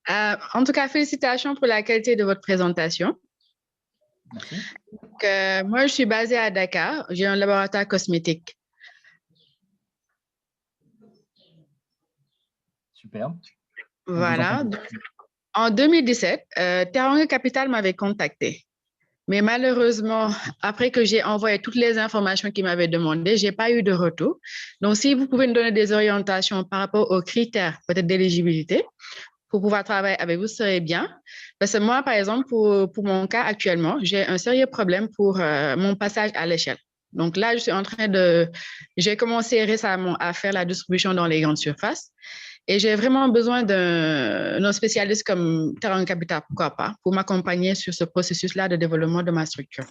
C: En tout cas, félicitations pour la qualité de votre présentation.
B: Merci.
C: Donc, moi, je suis basée à Dakar. J'ai un laboratoire cosmétique.
B: Super.
C: Voilà. En 2017, Teranga Capital m'avait contacté. Mais malheureusement, après que j'ai envoyé toutes les informations qu'il m'avait demandées, je n'ai pas eu de retour. Donc, si vous pouvez nous donner des orientations par rapport aux critères peut-être d'éligibilité pour pouvoir travailler avec vous, ce serait bien. Parce que moi, par exemple, pour mon cas actuellement, j'ai un sérieux problème pour mon passage à l'échelle. Donc là, j'ai commencé récemment à faire la distribution dans les grandes surfaces. Et j'ai vraiment besoin d'un spécialiste comme Teranga Capital, pourquoi pas, pour m'accompagner sur ce processus-là de développement de ma structure.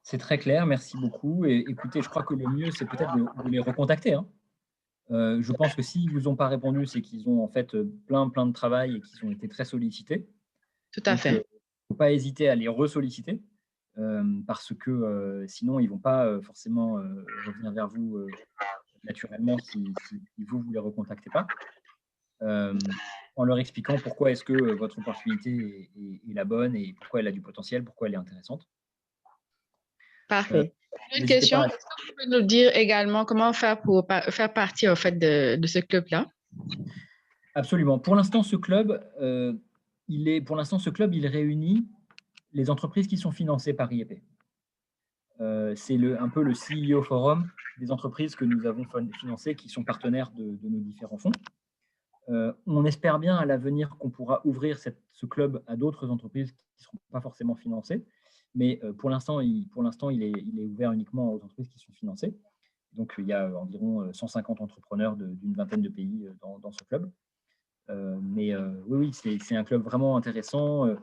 B: C'est très clair, merci beaucoup. Et écoutez, je crois que le mieux, c'est peut-être de les recontacter, hein. Je pense que s'ils ne vous ont pas répondu, c'est qu'ils ont en fait plein de travail et qu'ils ont été très sollicités.
C: Tout à
B: Donc, il
C: fait.
B: ne faut pas hésiter à les ressolliciter parce que sinon, ils ne vont pas forcément revenir vers vous naturellement si vous ne les recontactez pas. En leur expliquant pourquoi est-ce que votre opportunité est la bonne et pourquoi elle a du potentiel, pourquoi elle est intéressante.
C: Parfait. Une
B: N'hésitez
C: question,
B: pas
C: est-ce que vous pouvez nous dire également comment faire pour faire partie en fait, de ce club-là?
B: Absolument. Pour l'instant, ce club, il réunit les entreprises qui sont financées par IEP. C'est un peu le CEO Forum des entreprises que nous avons financées qui sont partenaires de nos différents fonds. On espère bien à l'avenir qu'on pourra ouvrir ce club à d'autres entreprises qui ne seront pas forcément financées. Mais pour l'instant, il est ouvert uniquement aux entreprises qui sont financées. Donc, il y a environ 150 entrepreneurs d'une vingtaine de pays dans ce club. Oui, c'est un club vraiment intéressant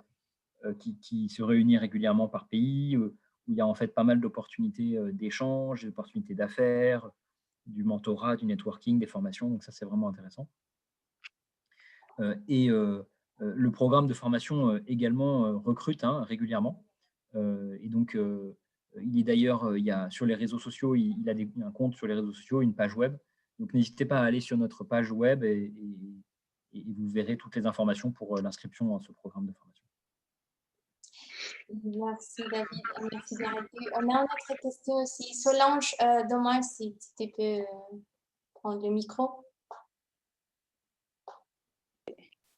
B: qui se réunit régulièrement par pays, où il y a en fait pas mal d'opportunités d'échange, d'opportunités d'affaires, du mentorat, du networking, des formations. Donc ça, c'est vraiment intéressant. Le programme de formation également recrute régulièrement. Et donc, il est d'ailleurs, sur les réseaux sociaux, il a un compte sur les réseaux sociaux, une page web. Donc, n'hésitez pas à aller sur notre page web et vous verrez toutes les informations pour l'inscription à ce programme de formation.
A: Merci David, merci Dirais-tu. On a une autre question aussi. Solange, dommage si tu peux prendre le micro.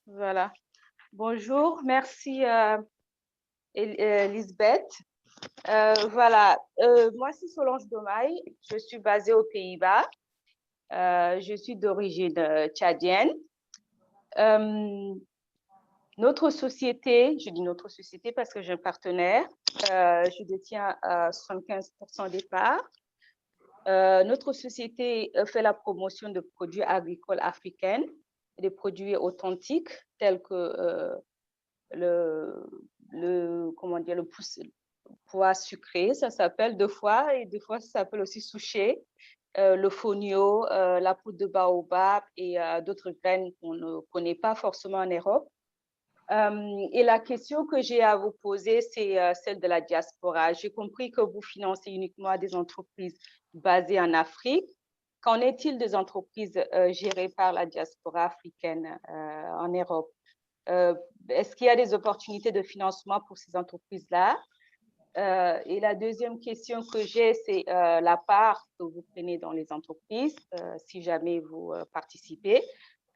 D: Voilà. Bonjour, merci Lisbeth. Voilà, moi c'est Solange Domaille, je suis basée aux Pays-Bas. Je suis d'origine tchadienne. Notre société, je dis notre société parce que j'ai un partenaire, je détiens 75% des parts. Notre société fait la promotion de produits agricoles africains, des produits authentiques tels que le pois sucrés, ça s'appelle deux fois, et deux fois, ça s'appelle aussi souché. Le fonio, la poudre de baobab et d'autres graines qu'on ne connaît pas forcément en Europe. Et la question que j'ai à vous poser, c'est celle de la diaspora. J'ai compris que vous financez uniquement des entreprises basées en Afrique. Qu'en est-il des entreprises gérées par la diaspora africaine en Europe? Est-ce qu'il y a des opportunités de financement pour ces entreprises-là? Et la deuxième question que j'ai, c'est la part que vous prenez dans les entreprises, si jamais vous participez.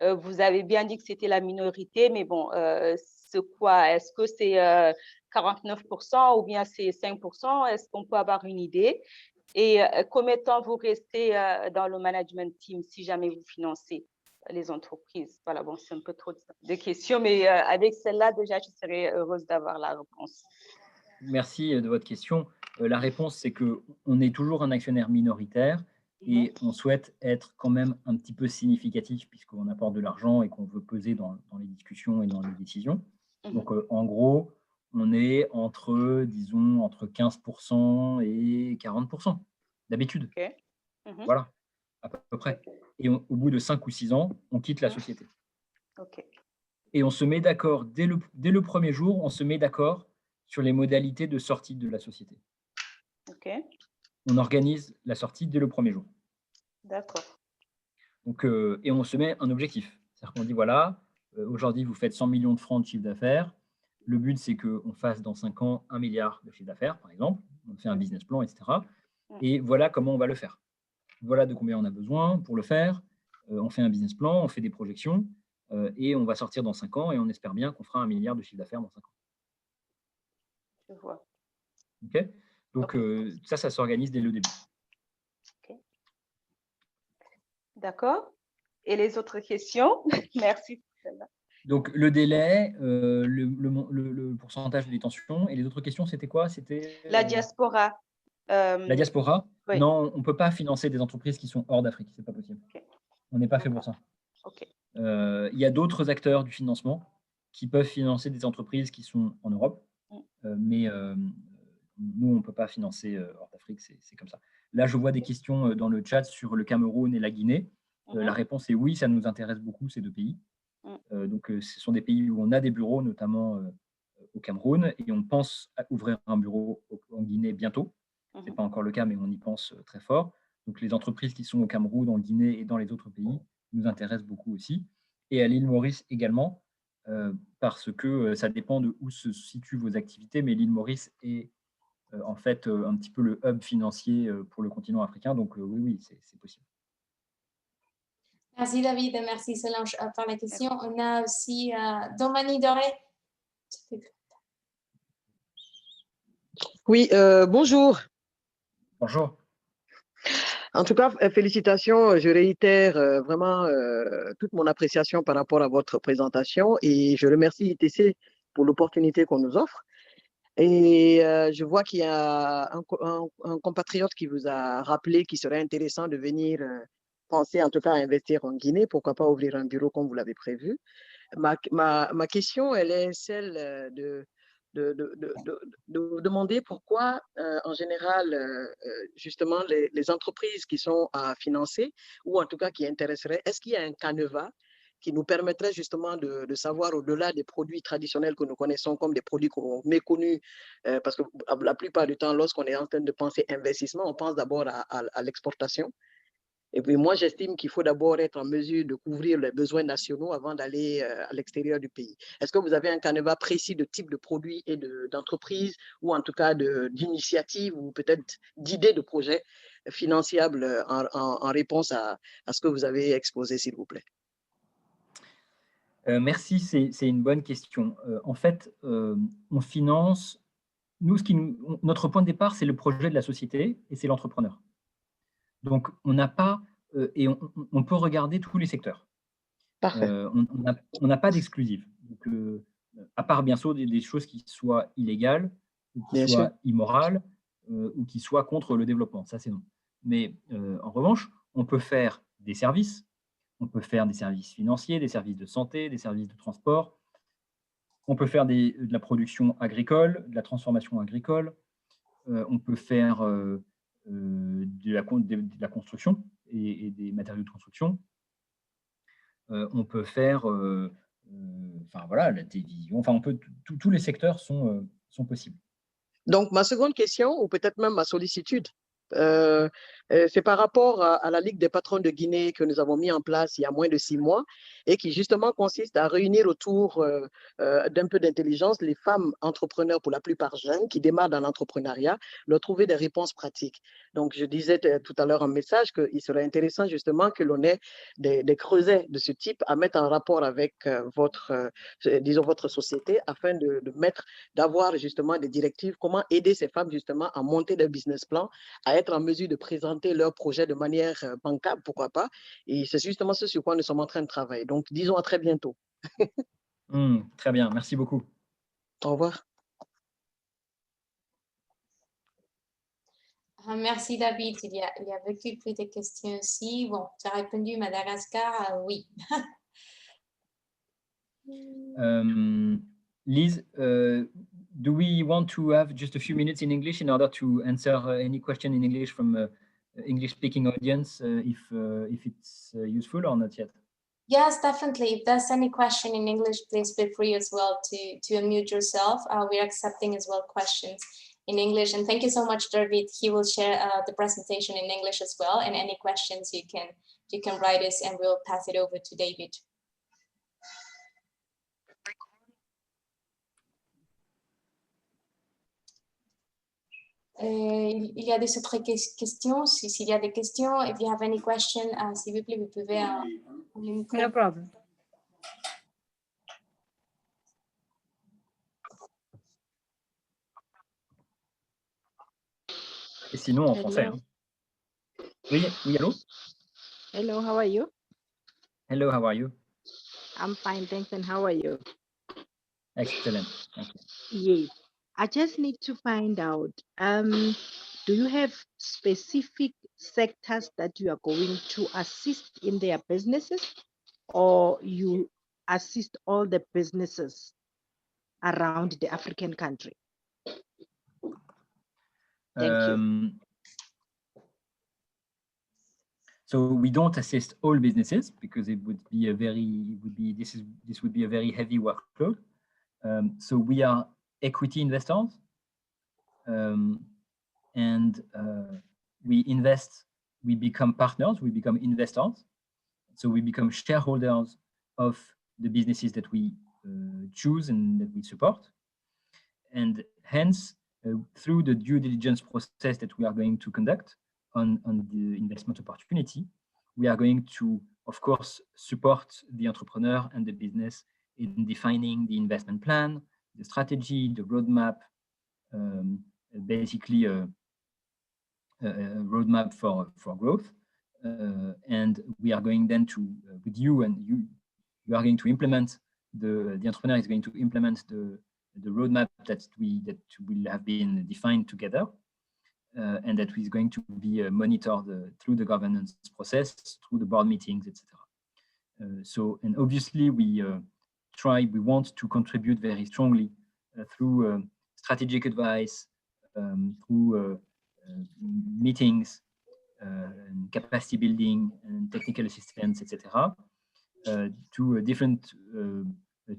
D: Vous avez bien dit que c'était la minorité, mais bon, c'est quoi? Est-ce que c'est 49% ou bien c'est 5%? Est-ce qu'on peut avoir une idée? Et combien de temps vous restez dans le management team si jamais vous financez les entreprises? Voilà, bon, c'est un peu trop de questions, mais avec celle-là, déjà, je serais heureuse d'avoir la réponse.
B: Merci de votre question. La réponse, c'est qu'on est toujours un actionnaire minoritaire et on souhaite être quand même un petit peu significatif puisqu'on apporte de l'argent et qu'on veut peser dans les discussions et dans les décisions. Donc, en gros, on est disons, entre 15% et 40% d'habitude. Voilà, à peu près. Et au bout de 5 ou 6 ans, on quitte la société. Et on se met d'accord, dès le premier jour, on se met d'accord sur les modalités de sortie de la société. On organise la sortie dès le premier jour.
D: D'accord.
B: Donc, et on se met un objectif. C'est-à-dire qu'on dit, voilà, aujourd'hui, vous faites 100 millions de francs de chiffre d'affaires. Le but, c'est qu'on fasse dans 5 ans 1 milliard de chiffre d'affaires, par exemple. On fait un business plan, etc. Et voilà comment on va le faire. Voilà de combien on a besoin pour le faire. On fait un business plan, on fait des projections et on va sortir dans 5 ans et on espère bien qu'on fera 1 milliard de chiffre d'affaires dans 5 ans.
D: Je vois.
B: OK. Donc, ça s'organise dès le début.
D: D'accord. Et les autres questions? Merci.
B: Donc, le délai, le pourcentage de détention. Et les autres questions, c'était quoi? C'était
D: la diaspora.
B: La diaspora?
D: Oui.
B: Non, on ne peut pas financer des entreprises qui sont hors d'Afrique. Ce n'est pas possible. On n'est pas fait pour ça. Il y a d'autres acteurs du financement qui peuvent financer des entreprises qui sont en Europe. Mais nous, on ne peut pas financer hors d'Afrique. C'est comme ça. Là, je vois des questions dans le chat sur le Cameroun et la Guinée. La réponse est oui, ça nous intéresse beaucoup, ces deux pays. Donc, ce sont des pays où on a des bureaux, notamment au Cameroun, et on pense à ouvrir un bureau en Guinée bientôt. Ce n'est pas encore le cas, mais on y pense très fort. Donc, les entreprises qui sont au Cameroun, en Guinée et dans les autres pays nous intéressent beaucoup aussi. Et à l'île Maurice également, parce que ça dépend de où se situent vos activités, mais l'île Maurice est en fait un petit peu le hub financier pour le continent africain. Donc, oui, c'est possible.
A: Merci David et merci Solange pour la question. On a aussi Domani Doré.
E: Oui, bonjour.
B: Bonjour.
E: En tout cas, félicitations. Je réitère vraiment toute mon appréciation par rapport à votre présentation et je remercie ITC pour l'opportunité qu'on nous offre. Et je vois qu'il y a un compatriote qui vous a rappelé qu'il serait intéressant de venir penser en tout cas à investir en Guinée. Pourquoi pas ouvrir un bureau comme vous l'avez prévu. Ma question, elle est celle de demander pourquoi, en général, justement, les entreprises qui sont à financer ou en tout cas qui intéresseraient, est-ce qu'il y a un canevas qui nous permettrait justement de savoir au-delà des produits traditionnels que nous connaissons comme des produits méconnus, parce que la plupart du temps, lorsqu'on est en train de penser investissement, on pense d'abord à l'exportation. Et puis moi, j'estime qu'il faut d'abord être en mesure de couvrir les besoins nationaux avant d'aller à l'extérieur du pays. Est-ce que vous avez un canevas précis de type de produits et d'entreprises ou en tout cas d'initiatives ou peut-être d'idées de projets financiables en réponse à ce que vous avez exposé, s'il vous plaît?
B: Merci, c'est une bonne question. En fait, on finance, notre point de départ, c'est le projet de la société et c'est l'entrepreneur. Donc, on n'a pas, et on peut regarder tous les secteurs. On n'a pas d'exclusive. À part bien sûr des choses qui soient illégales, ou qui soient immorales, ou qui soient contre le développement. Ça, c'est non. Mais en revanche, on peut faire des services. On peut faire des services financiers, des services de santé, des services de transport. On peut faire de la production agricole, de la transformation agricole. on peut faire de la construction et des matériaux de construction. On peut faire, enfin voilà, la télévision. Enfin, on peut, tous les secteurs sont possibles.
E: Donc, ma seconde question, ou peut-être même ma sollicitude, c'est par rapport à la Ligue des patrons de Guinée que nous avons mis en place il y a moins de 6 mois et qui justement consiste à réunir autour d'un peu d'intelligence les femmes entrepreneurs, pour la plupart jeunes, qui démarrent dans l'entrepreneuriat, leur trouver des réponses pratiques. Donc, je disais tout à l'heure en message qu'il serait intéressant justement que l'on ait des creusets de ce type à mettre en rapport avec disons, votre société afin d'avoir justement des directives, comment aider ces femmes justement à monter leur business plan, à être en mesure de présenter leurs projets de manière bancable, pourquoi pas. Et c'est justement ce sur quoi nous sommes en train de travailler. Donc, disons à très bientôt.
B: Très bien, merci beaucoup.
E: Au revoir.
A: Merci David. Il y a beaucoup plus de questions aussi. Bon, tu as répondu Madagascar, oui.
B: Liz, do we want to have just a few minutes in English in order to answer any question in English from English-speaking audience, if it's useful or not yet?
A: Yes, definitely. If there's any question in English, please feel free as well to unmute yourself. We're accepting as well questions in English. And thank you so much, David. He will share the presentation in English as well. And any questions you can write us and we'll pass it over to David. Il y a des autres questions. S'il y a des questions, if you have any question, s'il vous plaît, vous pouvez...
F: No problem.
B: Et sinon, en français. Hein. Oui, allô?
F: Hello, how are you?
B: Hello, how are you?
F: I'm fine, thanks. And how are you?
B: Excellent. Thank you.
F: Yes. I just need to find out, do you have specific sectors that you are going to assist in their businesses, or you assist all the businesses around the African country? Thank you.
B: So we don't assist all businesses because it would be a very heavy workload. So we are equity investors, and we invest. We become partners. We become investors. So we become shareholders of the businesses that we choose and that we support, and hence through the due diligence process that we are going to conduct on the investment opportunity, we are going to, of course, support the entrepreneur and the business in defining the investment plan, the strategy, the roadmap, basically a roadmap for growth. And we are going then to, with you, and you are going to implement, the entrepreneur is going to implement the roadmap that will have been defined together. And that is going to be monitored through the governance process, through the board meetings, etc. So, and obviously we want to contribute very strongly through strategic advice, through meetings, and capacity building and technical assistance, etc. To different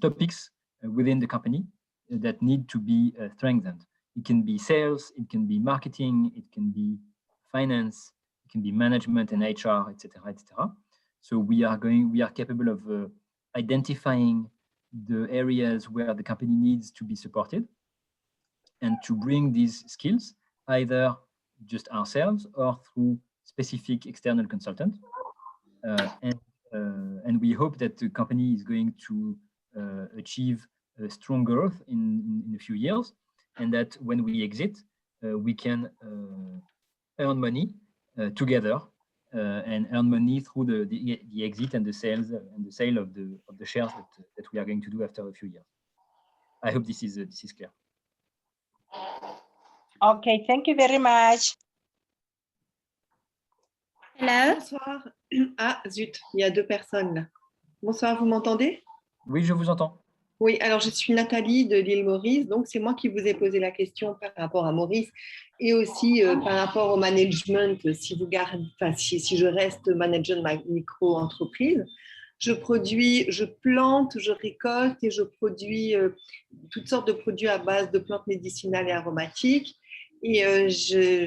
B: topics within the company that need to be strengthened. It can be sales, it can be marketing, it can be finance, it can be management and HR, etc., etc. So we are capable of identifying the areas where the company needs to be supported, and to bring these skills either just ourselves or through specific external consultants. And we hope that the company is going to achieve a strong growth in a few years, and that when we exit, we can earn money together and earn money through the exit and the sales and the sale of the shares that we are going to do after a few years. I hope this is clear.
F: Okay, thank you very much.
G: Hello. Bonsoir. Ah, zut, il y a deux personnes là. Bonsoir, vous m'entendez?
B: Oui, je vous entends.
H: Oui, alors je suis Nathalie de l'île Maurice, donc c'est moi qui vous ai posé la question par rapport à Maurice et aussi par rapport au management, si je reste manager de ma micro-entreprise. Je plante, je récolte et je produis toutes sortes de produits à base de plantes médicinales et aromatiques. Et j'ai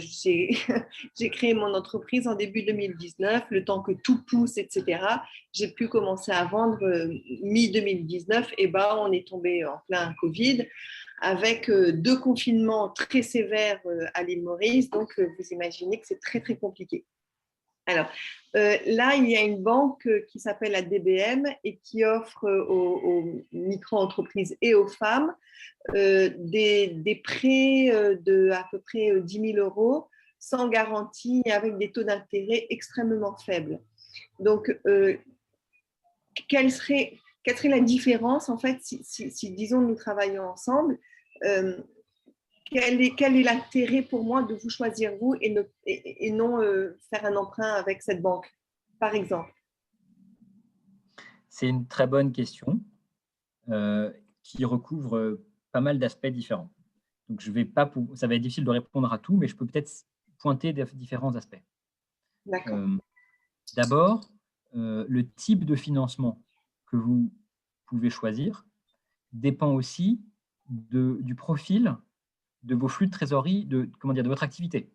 H: créé mon entreprise en début 2019, le temps que tout pousse, etc. J'ai pu commencer à vendre mi-2019. Et ben, on est tombé en plein Covid avec 2 confinements très sévères à l'île Maurice. Donc, vous imaginez que c'est très, très compliqué. Alors, là, il y a une banque qui s'appelle la DBM et qui offre aux micro-entreprises et aux femmes des prêts de à peu près 10 000 euros sans garantie et avec des taux d'intérêt extrêmement faibles. Donc, quelle serait la différence, en fait, si disons, nous travaillons ensemble quel est l'intérêt pour moi de vous choisir vous et non faire un emprunt avec cette banque, par exemple?
B: C'est une très bonne question qui recouvre pas mal d'aspects différents. Donc, ça va être difficile de répondre à tout, mais je peux peut-être pointer différents aspects.
H: D'accord.
B: D'abord, le type de financement que vous pouvez choisir dépend aussi du profil de vos flux de trésorerie, de votre activité.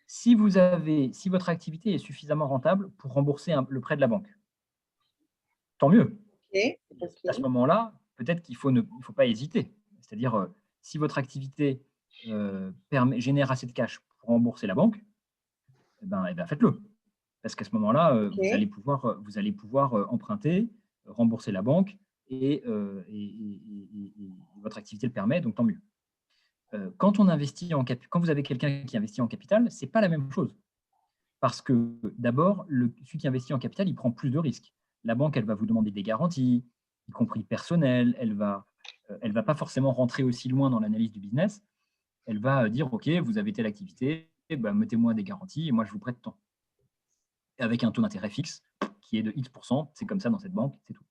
B: Si votre activité est suffisamment rentable pour rembourser le prêt de la banque, tant mieux.
H: Okay.
B: À ce moment-là, peut-être qu'il ne faut pas hésiter. C'est-à-dire, si votre activité génère assez de cash pour rembourser la banque, eh ben, faites-le. Parce qu'à ce moment-là, vous allez pouvoir emprunter, rembourser la banque et votre activité le permet, donc tant mieux. Quand vous avez quelqu'un qui investit en capital, ce n'est pas la même chose. Parce que d'abord, celui qui investit en capital, il prend plus de risques. La banque, elle va vous demander des garanties, y compris personnelles. Elle va pas forcément rentrer aussi loin dans l'analyse du business. Elle va dire, OK, vous avez telle activité, mettez-moi des garanties et moi, je vous prête tant. Avec un taux d'intérêt fixe qui est de X%, c'est comme ça dans cette banque, c'est tout.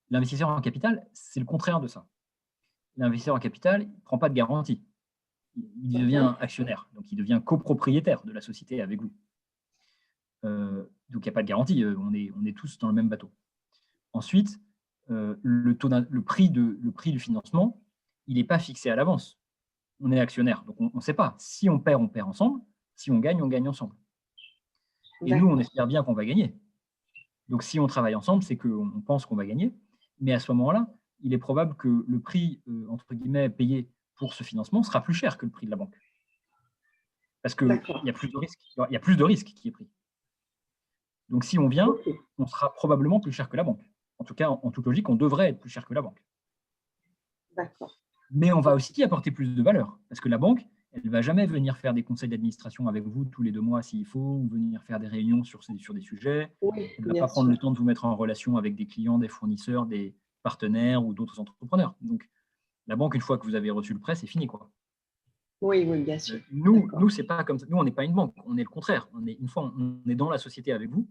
B: L'investisseur en capital, c'est le contraire de ça. L'investisseur en capital, il ne prend pas de garantie. Il devient actionnaire, donc il devient copropriétaire de la société avec vous. Donc, il n'y a pas de garantie, on est tous dans le même bateau. Ensuite, le prix du financement, il n'est pas fixé à l'avance. On est actionnaire, donc on ne sait pas. Si on perd ensemble. Si on gagne ensemble. Et nous, on espère bien qu'on va gagner. Donc, si on travaille ensemble, c'est qu'on pense qu'on va gagner. Mais à ce moment-là, il est probable que le prix, entre guillemets, payé pour ce financement sera plus cher que le prix de la banque. Parce qu'il y a plus de risques. Il y a plus de risques qui est pris. Donc, si on vient, on sera probablement plus cher que la banque. En tout cas, en toute logique, on devrait être plus cher que la banque.
H: D'accord.
B: Mais on va aussi apporter plus de valeur. Parce que la banque, elle ne va jamais venir faire des conseils d'administration avec vous tous les 2 mois s'il faut, ou venir faire des réunions sur des sujets.
H: Oui,
B: elle ne va pas prendre le temps de vous mettre en relation avec des clients, des fournisseurs, des partenaires ou d'autres entrepreneurs. Donc, la banque, une fois que vous avez reçu le prêt, c'est fini, quoi.
H: Oui, bien sûr.
B: Nous, c'est pas comme ça. Nous, on n'est pas une banque. On est le contraire. Une fois, on est dans la société avec vous.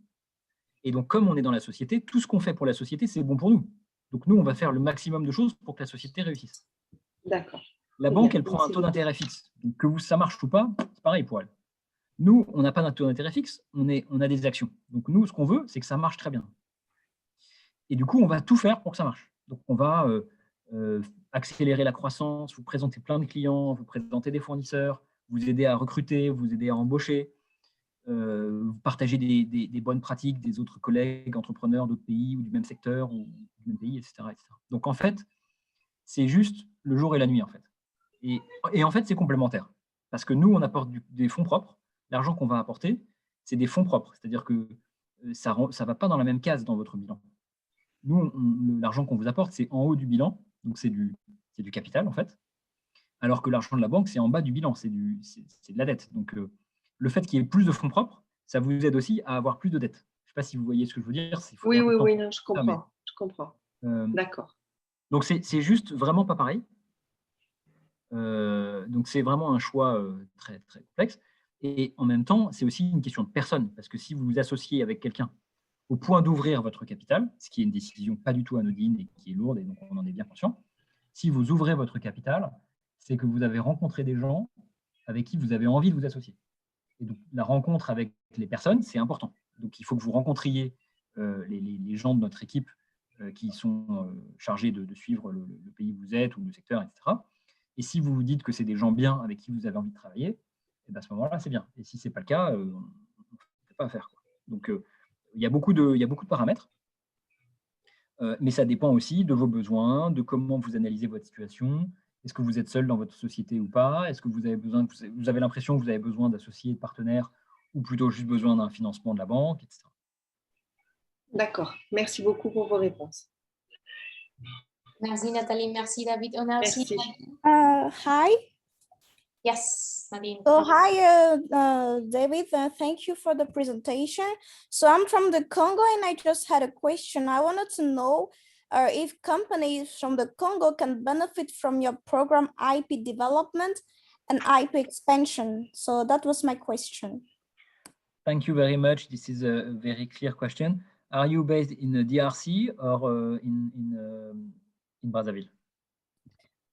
B: Et donc, comme on est dans la société, tout ce qu'on fait pour la société, c'est bon pour nous. Donc, nous, on va faire le maximum de choses pour que la société réussisse.
H: D'accord.
B: La banque, elle prend un taux d'intérêt fixe. Donc, que ça marche ou pas, c'est pareil pour elle. Nous, on n'a pas d'un taux d'intérêt fixe, on a des actions. Donc, nous, ce qu'on veut, c'est que ça marche très bien. Et du coup, on va tout faire pour que ça marche. Donc, on va accélérer la croissance, vous présenter plein de clients, vous présenter des fournisseurs, vous aider à recruter, vous aider à embaucher, partager des bonnes pratiques des autres collègues, entrepreneurs d'autres pays ou du même secteur ou du même pays, etc., etc. Donc, en fait, c'est juste le jour et la nuit, en fait. Et en fait, c'est complémentaire. Parce que nous, on apporte des fonds propres. L'argent qu'on va apporter, c'est des fonds propres. C'est-à-dire que ça ne va pas dans la même case dans votre bilan. Nous, l'argent qu'on vous apporte, c'est en haut du bilan. Donc, c'est du capital, en fait. Alors que l'argent de la banque, c'est en bas du bilan. C'est de la dette. Donc, le fait qu'il y ait plus de fonds propres, ça vous aide aussi à avoir plus de dettes. Je ne sais pas si vous voyez ce que je veux dire.
H: Oui, non, je comprends. Je comprends. D'accord.
B: Donc, c'est juste vraiment pas pareil. Donc, c'est vraiment un choix très, très complexe. Et en même temps, c'est aussi une question de personne. Parce que si vous vous associez avec quelqu'un au point d'ouvrir votre capital, ce qui est une décision pas du tout anodine et qui est lourde, et donc on en est bien conscient. Si vous ouvrez votre capital, c'est que vous avez rencontré des gens avec qui vous avez envie de vous associer. Et donc, la rencontre avec les personnes, c'est important. Donc, il faut que vous rencontriez les gens de notre équipe qui sont chargés de suivre le pays où vous êtes ou le secteur, etc. Et si vous vous dites que c'est des gens bien avec qui vous avez envie de travailler, et bien à ce moment-là, c'est bien. Et si ce n'est pas le cas, on ne peut pas faire. Donc, il y a beaucoup de paramètres. Mais ça dépend aussi de vos besoins, de comment vous analysez votre situation. Est-ce que vous êtes seul dans votre société ou pas? Est-ce que vous avez l'impression que vous avez besoin d'associés, de partenaires, ou plutôt juste besoin d'un financement de la banque, etc.
H: D'accord. Merci beaucoup pour vos réponses.
A: Merci Nathalie, merci David. On a aussi...
G: Hi.
A: Yes, Nadine.
G: So hi, David. Thank you for the presentation. So I'm from the Congo, and I just had a question. I wanted to know if companies from the Congo can benefit from your program IP development and IP expansion. So that was my question.
B: Thank you very much. This is a very clear question. Are you based in the DRC or in Brazzaville?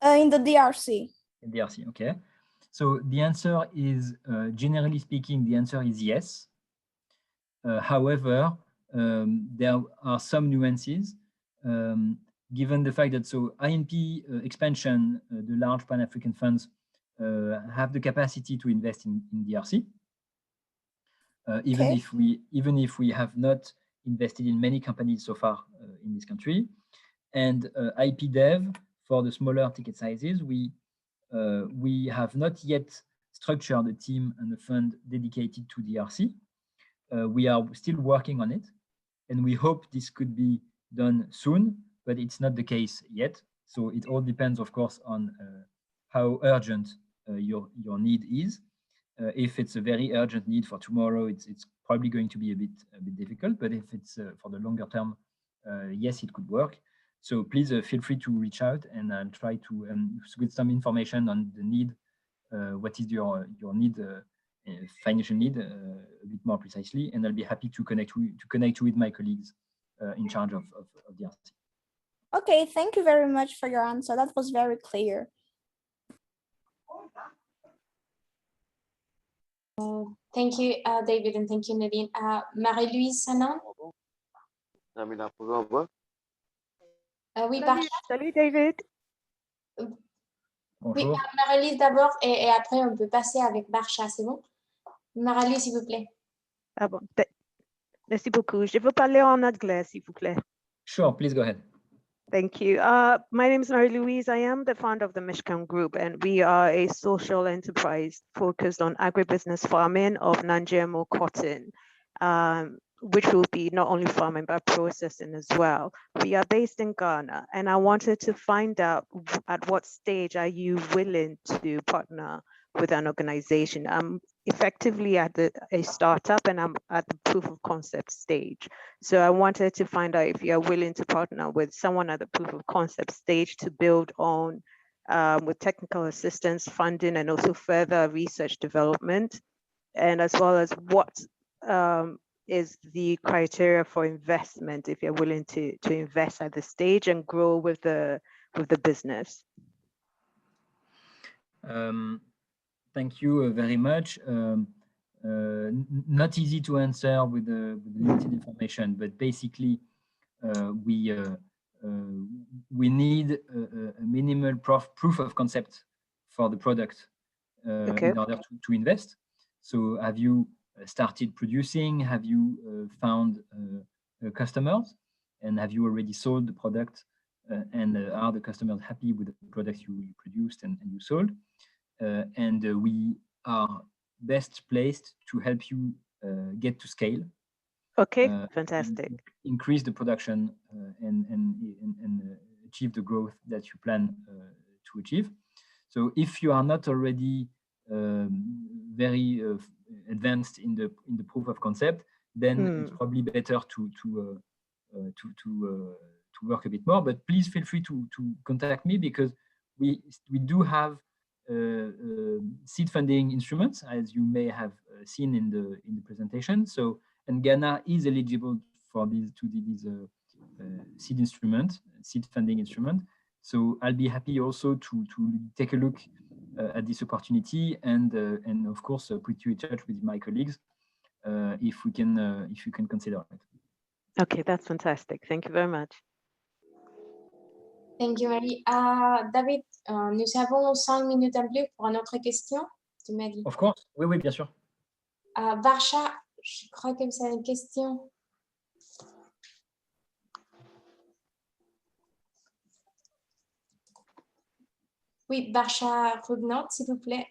G: In the DRC.
B: In DRC, okay. So the answer is, generally speaking, the answer is yes. However, there are some nuances, given the fact that INP expansion, the large Pan-African funds have the capacity to invest in DRC. Even if we have not invested in many companies so far in this country. And IP dev, for the smaller ticket sizes, we have not yet structured a team and a fund dedicated to DRC. We are still working on it, and we hope this could be done soon, but it's not the case yet. So it all depends, of course, on how urgent your need is. If it's a very urgent need for tomorrow, it's probably going to be a bit difficult. But if it's for the longer term, yes, it could work. So please feel free to reach out, and I'll try to get some information on the need. What is your need, financial need, a bit more precisely, and I'll be happy to connect you with my colleagues in charge of the DRC.
G: Okay, thank you very much for your answer. That was very clear.
A: Thank you, David, and thank you, Nadine. Marie-Louise Sanan. Oui,
I: Salut, David.
A: Oui, Marie-Louise d'abord, et après on peut passer avec Barsha, c'est bon? Marie-Louise, s'il vous plaît.
I: Ah bon, merci beaucoup. Je veux parler en anglais, s'il vous plaît.
B: Sure, please go ahead.
I: Thank you. My name is Marie-Louise. I am the founder of the Mishcam Group, and we are a social enterprise focused on agribusiness farming of non-GMO cotton, which will be not only farming, but processing as well. We are based in Ghana, and I wanted to find out at what stage are you willing to partner with an organization? I'm effectively at a startup, and I'm at the proof of concept stage. So I wanted to find out if you're willing to partner with someone at the proof of concept stage to build on with technical assistance, funding, and also further research development, and as well as what is the criteria for investment if you're willing to invest at this stage and grow with the business.
B: Thank you very much. Not easy to answer with the limited information, but basically we need a minimal proof of concept for the product in order to invest. So have you started producing? Have you found customers? And have you already sold the product? And are the customers happy with the products you produced and you sold? And we are best placed to help you get to scale.
I: Okay, fantastic.
B: Increase the production and achieve the growth that you plan to achieve. So if you are not already very advanced in the proof of concept, then it's probably better to work a bit more. But please feel free to contact me, because we do have seed funding instruments, as you may have seen in the presentation. So, and Ghana is eligible for these seed funding instrument. So I'll be happy also to take a look at this opportunity and of course put you in touch with my colleagues if you can consider it.
I: Okay, that's fantastic. Thank you very much.
A: Thank you, Marie. David, nous avons 5 minutes en plus pour une autre question. Tu m'as dit.
B: Of course, oui, bien sûr.
A: Varsha, je crois que vous avez une question. Oui, Varsha Rugnot, s'il vous plaît.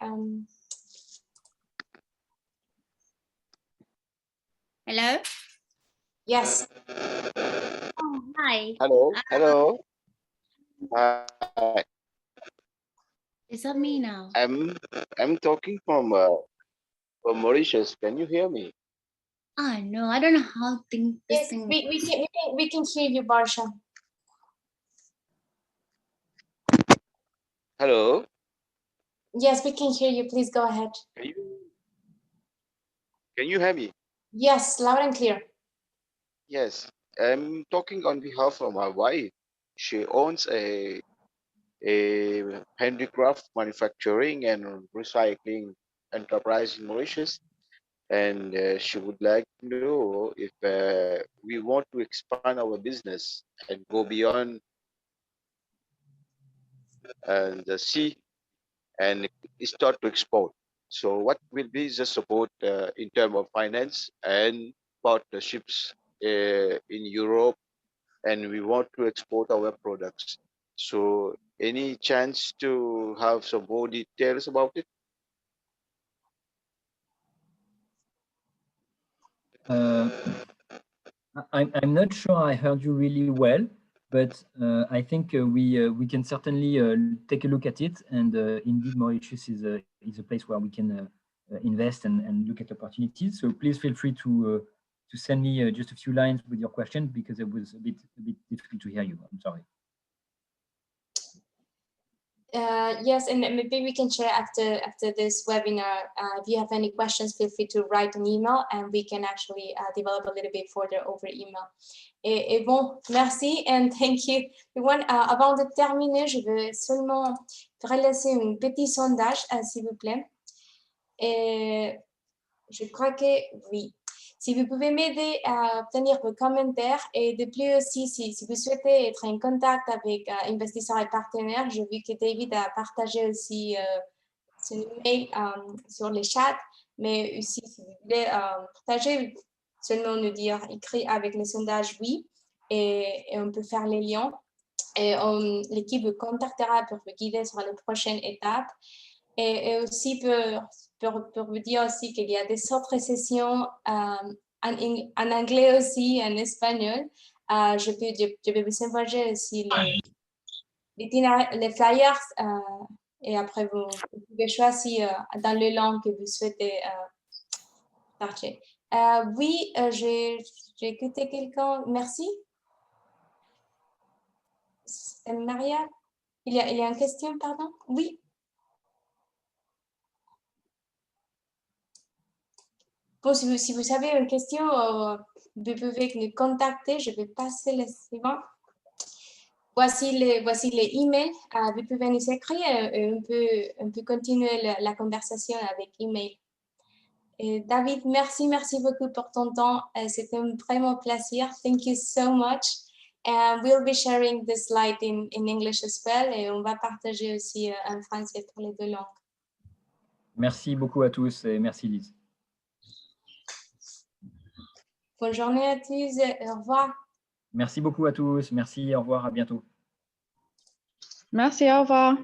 J: Hello?
A: Yes.
J: Oh, hi.
K: Hello. Hi.
J: Is that me now?
K: I'm talking from Mauritius. Can you hear me?
J: Oh, no, I don't know how this
A: Yes,
J: thing.
A: we can hear you, Varsha.
K: Hello.
A: Yes, we can hear you. Please go ahead.
K: Can you hear me?
A: Yes, loud and clear.
K: Yes. I'm talking on behalf of my wife. She owns a handicraft manufacturing and recycling enterprise in Mauritius, and she would like to know if we want to expand our business and go beyond the sea and start to export. So what will be the support in terms of finance and partnerships in Europe, and we want to export our products. So any chance to have some more details about it?
B: I'm not sure I heard you really well, but I think we can certainly take a look at it. And indeed, Mauritius is a place where we can invest and look at opportunities. So please feel free to send me just a few lines with your question, because it was a bit difficult to hear you. I'm sorry.
A: Yes, and maybe we can share after this webinar. If you have any questions, feel free to write an email, and we can actually develop a little bit further over email. Et bon, merci and thank you, everyone. Avant de terminer, je veux seulement laisser un petit sondage, s'il vous plaît. Et je crois que oui. Si vous pouvez m'aider à obtenir vos commentaires, et de plus aussi, si vous souhaitez être en contact avec investisseurs et partenaires, j'ai vu que David a partagé aussi son email sur le chat, mais aussi si vous voulez partager, seulement nous dire écrit avec le sondage oui, et on peut faire les liens. Et l'équipe vous contactera pour vous guider sur les prochaines étapes. Et aussi pour vous dire aussi qu'il y a des autres sessions en anglais aussi, en espagnol. Je vais vous envoyer aussi les flyers et après vous pouvez choisir dans le langue que vous souhaitez partager. Oui, j'ai écouté quelqu'un. Merci. C'est Maria. Il y a une question, pardon? Oui. Bon, si vous avez une question, vous pouvez nous contacter. Je vais passer le suivant. Voici les emails. Vous pouvez nous écrire et on peut continuer la conversation avec email. Et David, merci beaucoup pour ton temps. C'était un vraiment plaisir. Thank you so much. And we'll be sharing the slide in English as well. Et on va partager aussi en français pour les deux langues.
B: Merci beaucoup à tous et merci Lise.
A: Bonne journée à tous et au revoir.
B: Merci beaucoup à tous. Merci, au revoir, à bientôt.
C: Merci, au revoir.